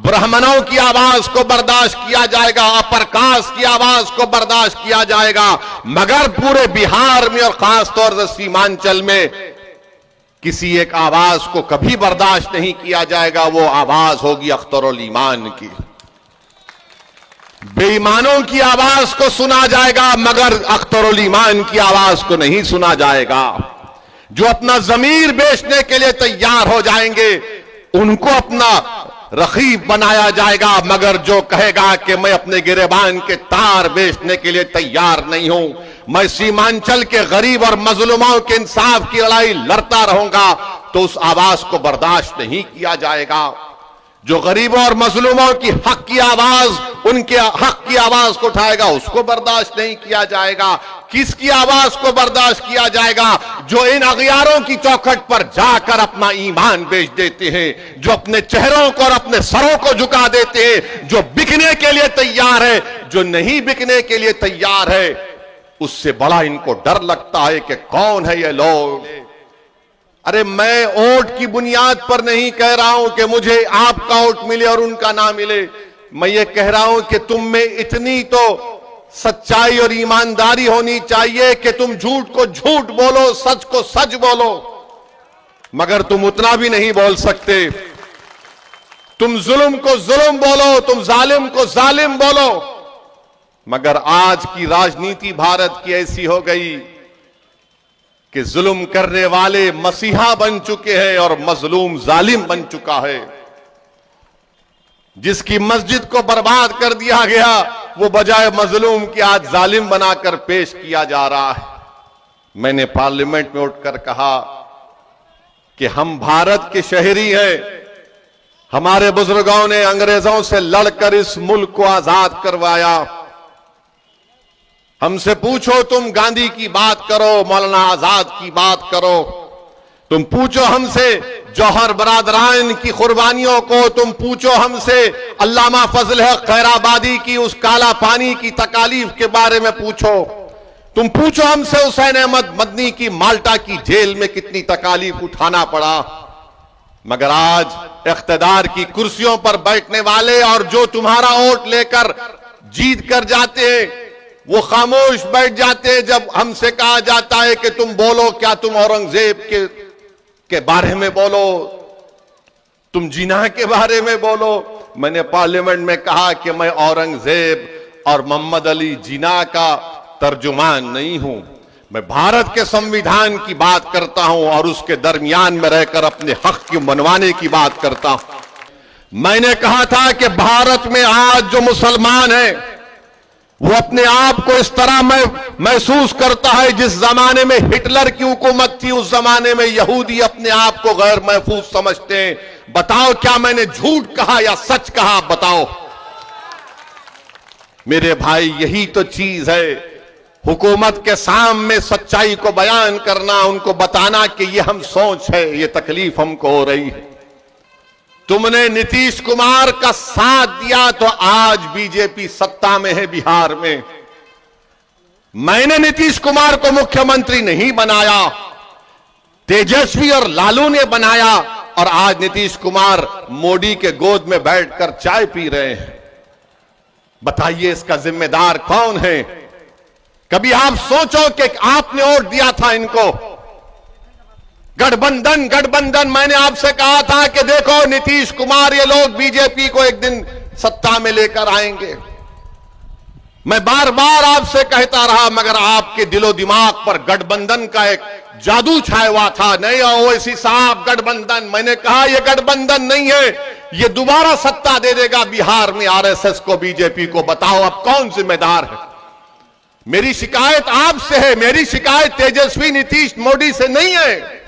ब्राह्मणों की आवाज को बर्दाश्त किया जाएगा, अपर कास्ट की आवाज को बर्दाश्त किया जाएगा। मगर पूरे बिहार में और खासतौर से सीमांचल में किसी एक आवाज को कभी बर्दाश्त नहीं किया जाएगा। वो आवाज होगी अख्तरुल ईमान की। बेईमानों की आवाज को सुना जाएगा, मगर अख्तरुल ईमान की आवाज को नहीं सुना जाएगा। जो अपना जमीर बेचने के लिए तैयार हो जाएंगे उनको अपना रखीब बनाया जाएगा, मगर जो कहेगा कि मैं अपने गिरेबान के तार बेचने के लिए तैयार नहीं हूं, मैं सीमांचल के गरीब और मजलूमों के इंसाफ की लड़ाई लड़ता रहूंगा, तो उस आवाज को बर्दाश्त नहीं किया जाएगा। जो गरीबों और मजलूमों की हक की आवाज, उनके हक की आवाज को उठाएगा, उसको बर्दाश्त नहीं किया जाएगा। किसकी आवाज को बर्दाश्त किया जाएगा? जो इन अगियारों की चौखट पर जाकर अपना ईमान बेच देते हैं, जो अपने चेहरों को और अपने सरों को झुका देते हैं, जो बिकने के लिए तैयार है, जो नहीं बिकने के लिए तैयार है, उससे बड़ा इनको डर लगता है कि कौन है ये लोग। अरे मैं वोट की बुनियाद पर नहीं कह रहा हूं कि मुझे आपका वोट मिले और उनका ना मिले। मैं ये कह रहा हूं कि तुम में इतनी तो सच्चाई और ईमानदारी होनी चाहिए कि तुम झूठ को झूठ बोलो, सच को सच बोलो, मगर तुम उतना भी नहीं बोल सकते। तुम जुल्म को जुल्म बोलो, तुम जालिम को जालिम बोलो, मगर आज की राजनीति भारत की ऐसी हो गई कि जुल्म करने वाले मसीहा बन चुके हैं और मजलूम जालिम बन चुका है। जिसकी मस्जिद को बर्बाद कर दिया गया, वो बजाय मजलूम की आज जालिम बनाकर पेश किया जा रहा है। मैंने पार्लियामेंट में उठकर कहा कि हम भारत के शहरी हैं। हमारे बुजुर्गों ने अंग्रेजों से लड़कर इस मुल्क को आजाद करवाया। हमसे पूछो, तुम गांधी की बात करो, मौलाना आजाद की बात करो, तुम पूछो हमसे जौहर बरादरान की कुर्बानियों को, तुम पूछो हमसे अल्लामा फजल हक खैराबादी की उस काला पानी की तकालीफ के बारे में पूछो, तुम पूछो हमसे हुसैन अहमद मदनी की माल्टा की जेल में कितनी तकालीफ उठाना पड़ा। मगर आज इख्तिदार की कुर्सियों पर बैठने वाले और जो तुम्हारा वोट लेकर जीत कर जाते हैं, वो खामोश बैठ जाते हैं जब हमसे कहा जाता है कि तुम बोलो, क्या तुम औरंगजेब के बारे में बोलो, तुम जिन्ना के बारे में बोलो। मैंने पार्लियामेंट में कहा कि मैं औरंगजेब और मोहम्मद अली जिन्ना का तर्जुमान नहीं हूं, मैं भारत के संविधान की बात करता हूं और उसके दरमियान में रहकर अपने हक की मनवाने की बात करता हूं। मैंने कहा था कि भारत में आज जो मुसलमान है वो अपने आप को इस तरह महसूस करता है जिस जमाने में हिटलर की हुकूमत थी, उस जमाने में यहूदी अपने आप को गैर महफूज समझते हैं। बताओ क्या मैंने झूठ कहा या सच कहा? बताओ मेरे भाई, यही तो चीज है। हुकूमत के सामने सच्चाई को बयान करना, उनको बताना कि ये हम सोच है, ये तकलीफ हमको हो रही है। तुमने नीतीश कुमार का साथ दिया तो आज बीजेपी सत्ता में है बिहार में। मैंने नीतीश कुमार को मुख्यमंत्री नहीं बनाया, तेजस्वी और लालू ने बनाया और आज नीतीश कुमार मोदी के गोद में बैठकर चाय पी रहे हैं। बताइए इसका जिम्मेदार कौन है? कभी आप सोचो कि आपने वोट दिया था इनको, गठबंधन। मैंने आपसे कहा था कि देखो नीतीश कुमार, ये लोग बीजेपी को एक दिन सत्ता में लेकर आएंगे। मैं बार बार आपसे कहता रहा, मगर आपके दिलो दिमाग पर गठबंधन का एक जादू छाया हुआ था। नहीं ओवैसी साहब, गठबंधन। मैंने कहा यह गठबंधन नहीं है, ये दोबारा सत्ता दे देगा बिहार में आरएसएस को, बीजेपी को। बताओ अब कौन जिम्मेदार है? मेरी शिकायत आपसे है, मेरी शिकायत तेजस्वी नीतीश मोदी से नहीं है।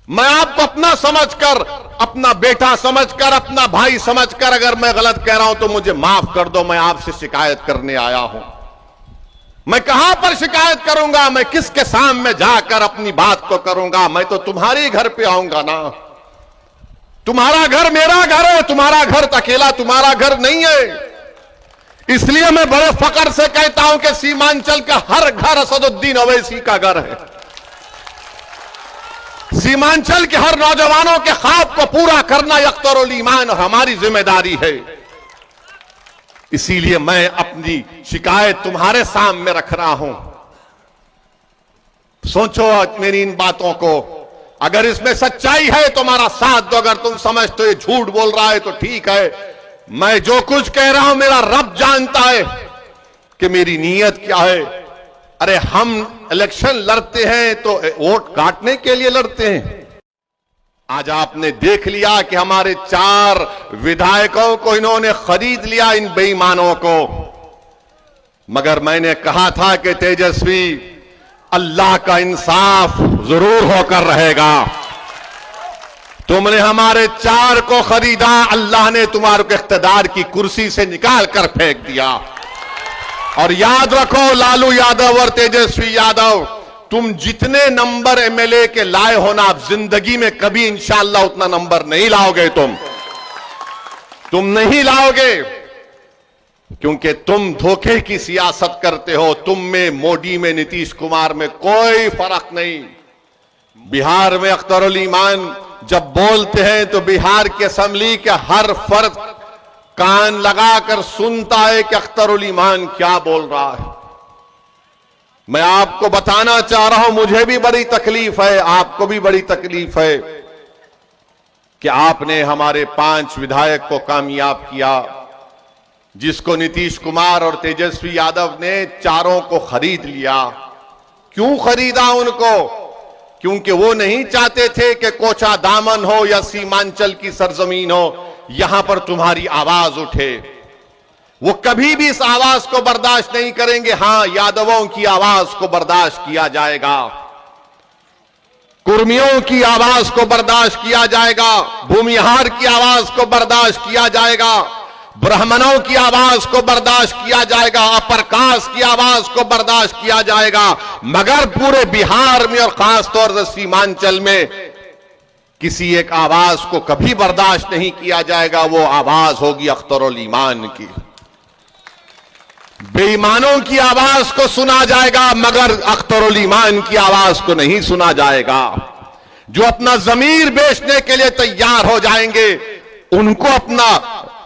मैं आपको अपना समझकर, अपना बेटा समझकर, अपना भाई समझकर, अगर मैं गलत कह रहा हूं तो मुझे माफ कर दो। मैं आपसे शिकायत करने आया हूं। मैं कहां पर शिकायत करूंगा? मैं किसके सामने जाकर अपनी बात को करूंगा? मैं तो तुम्हारे घर पे आऊंगा ना। तुम्हारा घर मेरा घर है, तुम्हारा घर अकेला तुम्हारा घर नहीं है। इसलिए मैं बड़े फक्र से कहता हूं कि सीमांचल का हर घर असदुद्दीन ओवैसी का घर है। सीमांचल के हर नौजवानों के ख्वाब को पूरा करना अख्तरुल ईमान और हमारी जिम्मेदारी है। इसीलिए मैं अपनी शिकायत तुम्हारे सामने रख रहा हूं। सोचो मेरी इन बातों को, अगर इसमें सच्चाई है तो हमारा साथ दो, अगर तुम समझते हो ये झूठ बोल रहा है तो ठीक है। मैं जो कुछ कह रहा हूं मेरा रब जानता है कि मेरी नीयत क्या है। अरे हम इलेक्शन लड़ते हैं तो वोट काटने के लिए लड़ते हैं। आज आपने देख लिया कि हमारे 4 विधायकों को इन्होंने खरीद लिया, इन बेईमानों को। मगर मैंने कहा था कि तेजस्वी, अल्लाह का इंसाफ जरूर होकर रहेगा। तुमने हमारे 4 को खरीदा, अल्लाह ने तुम्हारे को इख्तिदार की कुर्सी से निकाल कर फेंक दिया। और याद रखो लालू यादव और तेजस्वी यादव, तुम जितने नंबर एमएलए के लाए हो ना, आप जिंदगी में कभी इंशाअल्लाह उतना नंबर नहीं लाओगे। तुम नहीं लाओगे, क्योंकि तुम धोखे की सियासत करते हो। तुम में, मोदी में, नीतीश कुमार में कोई फर्क नहीं। बिहार में अख्तरुल ईमान जब बोलते हैं तो बिहार की असेंबली के हर फर्द कान लगाकर सुनता है कि अख्तरुल ईमान क्या बोल रहा है। मैं आपको बताना चाह रहा हूं, मुझे भी बड़ी तकलीफ है, आपको भी बड़ी तकलीफ है कि आपने हमारे 5 विधायक को कामयाब किया, जिसको नीतीश कुमार और तेजस्वी यादव ने 4 को खरीद लिया। क्यों खरीदा उनको? क्योंकि वो नहीं चाहते थे कि कोचा दामन हो या सीमांचल की सरजमीन हो, यहां पर तुम्हारी आवाज उठे। वो कभी भी इस आवाज को बर्दाश्त नहीं करेंगे। हां, यादवों की आवाज को बर्दाश्त किया जाएगा, कुर्मियों की आवाज को बर्दाश्त किया जाएगा, भूमिहार की आवाज को बर्दाश्त किया जाएगा, ब्राह्मणों की आवाज को बर्दाश्त किया जाएगा, अपर कास्ट की आवाज को बर्दाश्त किया जाएगा। मगर पूरे बिहार में और खासतौर से सीमांचल में किसी एक आवाज को कभी बर्दाश्त नहीं किया जाएगा। वो आवाज होगी अख्तरुल ईमान की। बेईमानों की आवाज को सुना जाएगा, मगर अख्तरुल ईमान की आवाज को नहीं सुना जाएगा। जो अपना जमीर बेचने के लिए तैयार हो जाएंगे, उनको अपना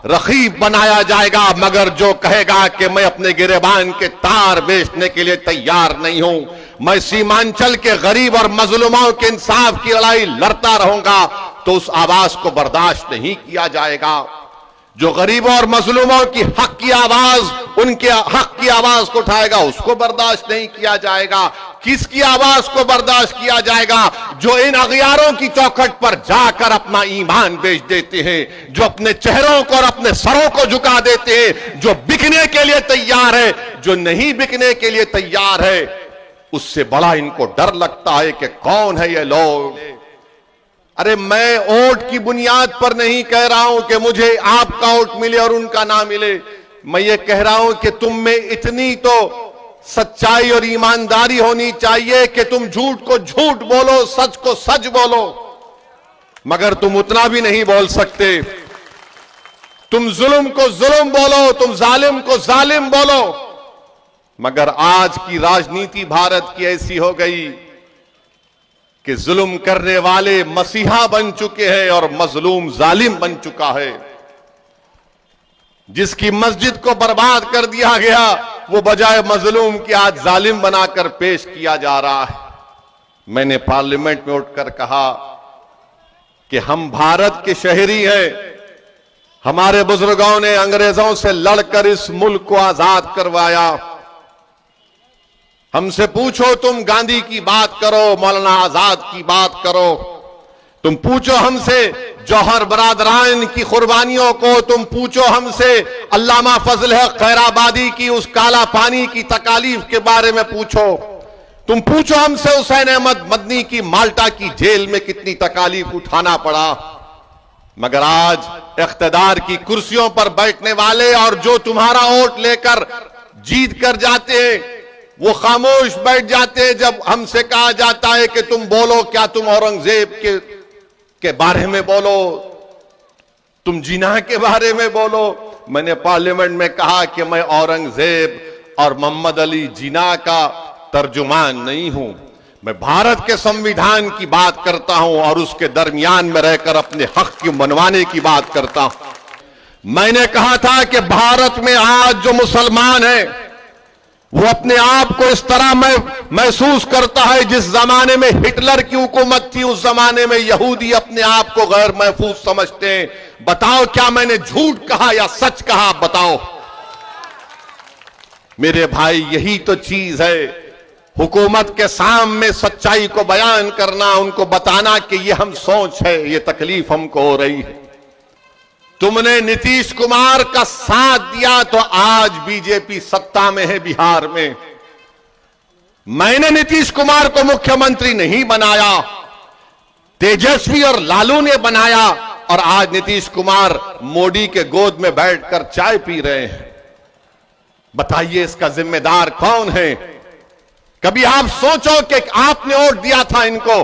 रखीब बनाया जाएगा। मगर जो कहेगा कि मैं अपने गिरेबान के तार बेचने के लिए तैयार नहीं हूं, मैं सीमांचल के गरीब और मजलूमों के इंसाफ की लड़ाई लड़ता रहूंगा, तो उस आवाज को बर्दाश्त नहीं किया जाएगा। जो गरीबों और मजलूमों की हक की आवाज, उनके हक की आवाज को उठाएगा, उसको बर्दाश्त नहीं किया जाएगा। किसकी आवाज को बर्दाश्त किया जाएगा? जो इन अगियारों की चौखट पर जाकर अपना ईमान बेच देते हैं, जो अपने चेहरों को और अपने सरों को झुका देते हैं, जो बिकने के लिए तैयार है, जो नहीं बिकने के लिए तैयार है, उससे बड़ा इनको डर लगता है कि कौन है ये लोग। अरे मैं वोट की बुनियाद पर नहीं कह रहा हूं कि मुझे आपका वोट मिले और उनका ना मिले। मैं ये कह रहा हूं कि तुम में इतनी तो सच्चाई और ईमानदारी होनी चाहिए कि तुम झूठ को झूठ बोलो, सच को सच बोलो। मगर तुम उतना भी नहीं बोल सकते। तुम जुल्म को जुल्म बोलो, तुम जालिम को जालिम बोलो। मगर आज की राजनीति भारत की ऐसी हो गई कि जुल्म करने वाले मसीहा बन चुके हैं और मजलूम जालिम बन चुका है। जिसकी मस्जिद को बर्बाद कर दिया गया, वो बजाय मजलूम के आज जालिम बनाकर पेश किया जा रहा है। मैंने पार्लियामेंट में उठकर कहा कि हम भारत के शहरी हैं। हमारे बुजुर्गों ने अंग्रेजों से लड़कर इस मुल्क को आजाद करवाया। हमसे पूछो, तुम गांधी की बात करो, मौलाना आजाद की बात करो, तुम पूछो हमसे जौहर बरादरान की कुर्बानियों को, तुम पूछो हमसे अल्लामा फजल हक खैराबादी की उस काला पानी की तकालीफ के बारे में पूछो, तुम पूछो हमसे हुसैन अहमद मदनी की माल्टा की जेल में कितनी तकालीफ उठाना पड़ा। मगर आज इख्तिदार की कुर्सियों पर बैठने वाले और जो तुम्हारा वोट लेकर जीत कर जाते हैं, वो खामोश बैठ जाते हैं जब हमसे कहा जाता है कि तुम बोलो। क्या तुम औरंगजेब के बारे में बोलो, तुम जिना के बारे में बोलो। मैंने पार्लियामेंट में कहा कि मैं औरंगजेब और मोहम्मद अली जिना का तर्जुमान नहीं हूं। मैं भारत के संविधान की बात करता हूं और उसके दरमियान में रहकर अपने हक की मनवाने की बात करता हूं। मैंने कहा था कि भारत में आज जो मुसलमान है, वो अपने आप को इस तरह महसूस करता है जिस जमाने में हिटलर की हुकूमत थी, उस जमाने में यहूदी अपने आप को गैर महफूज समझते हैं। बताओ, क्या मैंने झूठ कहा या सच कहा? बताओ मेरे भाई, यही तो चीज है। हुकूमत के सामने सच्चाई को बयान करना, उनको बताना कि ये हम सोच है, ये तकलीफ हमको हो रही है। तुमने नीतीश कुमार का साथ दिया तो आज बीजेपी सत्ता में है बिहार में। मैंने नीतीश कुमार को मुख्यमंत्री नहीं बनाया, तेजस्वी और लालू ने बनाया, और आज नीतीश कुमार मोदी के गोद में बैठकर चाय पी रहे हैं। बताइए इसका जिम्मेदार कौन है? कभी आप सोचो कि आपने वोट दिया था इनको।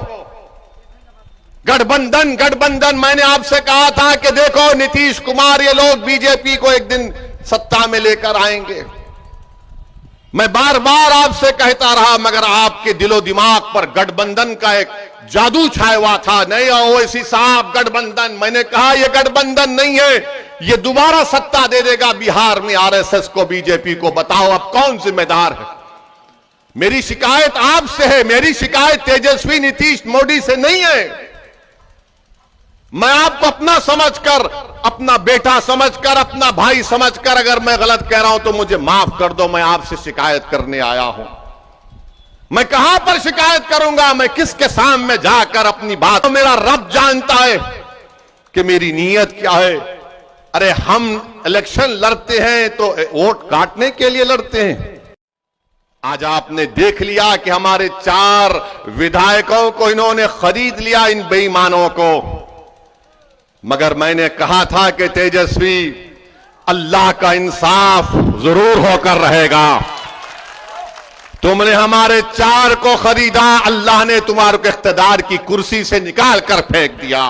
गठबंधन मैंने आपसे कहा था कि देखो नीतीश कुमार, ये लोग बीजेपी को एक दिन सत्ता में लेकर आएंगे। मैं बार बार आपसे कहता रहा, मगर आपके दिलो दिमाग पर गठबंधन का एक जादू छाया हुआ था। नहीं ओवैसी साहब, गठबंधन, मैंने कहा यह गठबंधन नहीं है, ये दोबारा सत्ता दे देगा बिहार में आरएसएस को, बीजेपी को। बताओ अब कौन जिम्मेदार है? मेरी शिकायत आपसे है, मेरी शिकायत तेजस्वी, नीतीश, मोदी से नहीं है। मैं आपको अपना समझकर, अपना बेटा समझकर, अपना भाई समझकर, अगर मैं गलत कह रहा हूं तो मुझे माफ कर दो। मैं आपसे शिकायत करने आया हूं। मैं कहां पर शिकायत करूंगा, मैं किसके सामने जाकर अपनी बात, तो मेरा रब जानता है कि मेरी नीयत क्या है। अरे हम इलेक्शन लड़ते हैं तो वोट काटने के लिए लड़ते हैं। आज आपने देख लिया कि हमारे 4 विधायकों को इन्होंने खरीद लिया, इन बेईमानों को। मगर मैंने कहा था कि तेजस्वी, अल्लाह का इंसाफ जरूर होकर रहेगा। तुमने हमारे 4 को खरीदा, अल्लाह ने तुम्हारे को इख्तिदार की कुर्सी से निकाल कर फेंक दिया।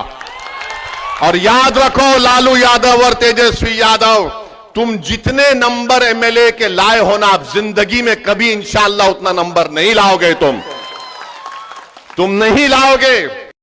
और याद रखो लालू यादव और तेजस्वी यादव, तुम जितने नंबर एमएलए के लाए हो ना, आप जिंदगी में कभी इंशाअल्लाह उतना नंबर नहीं लाओगे। तुम नहीं लाओगे।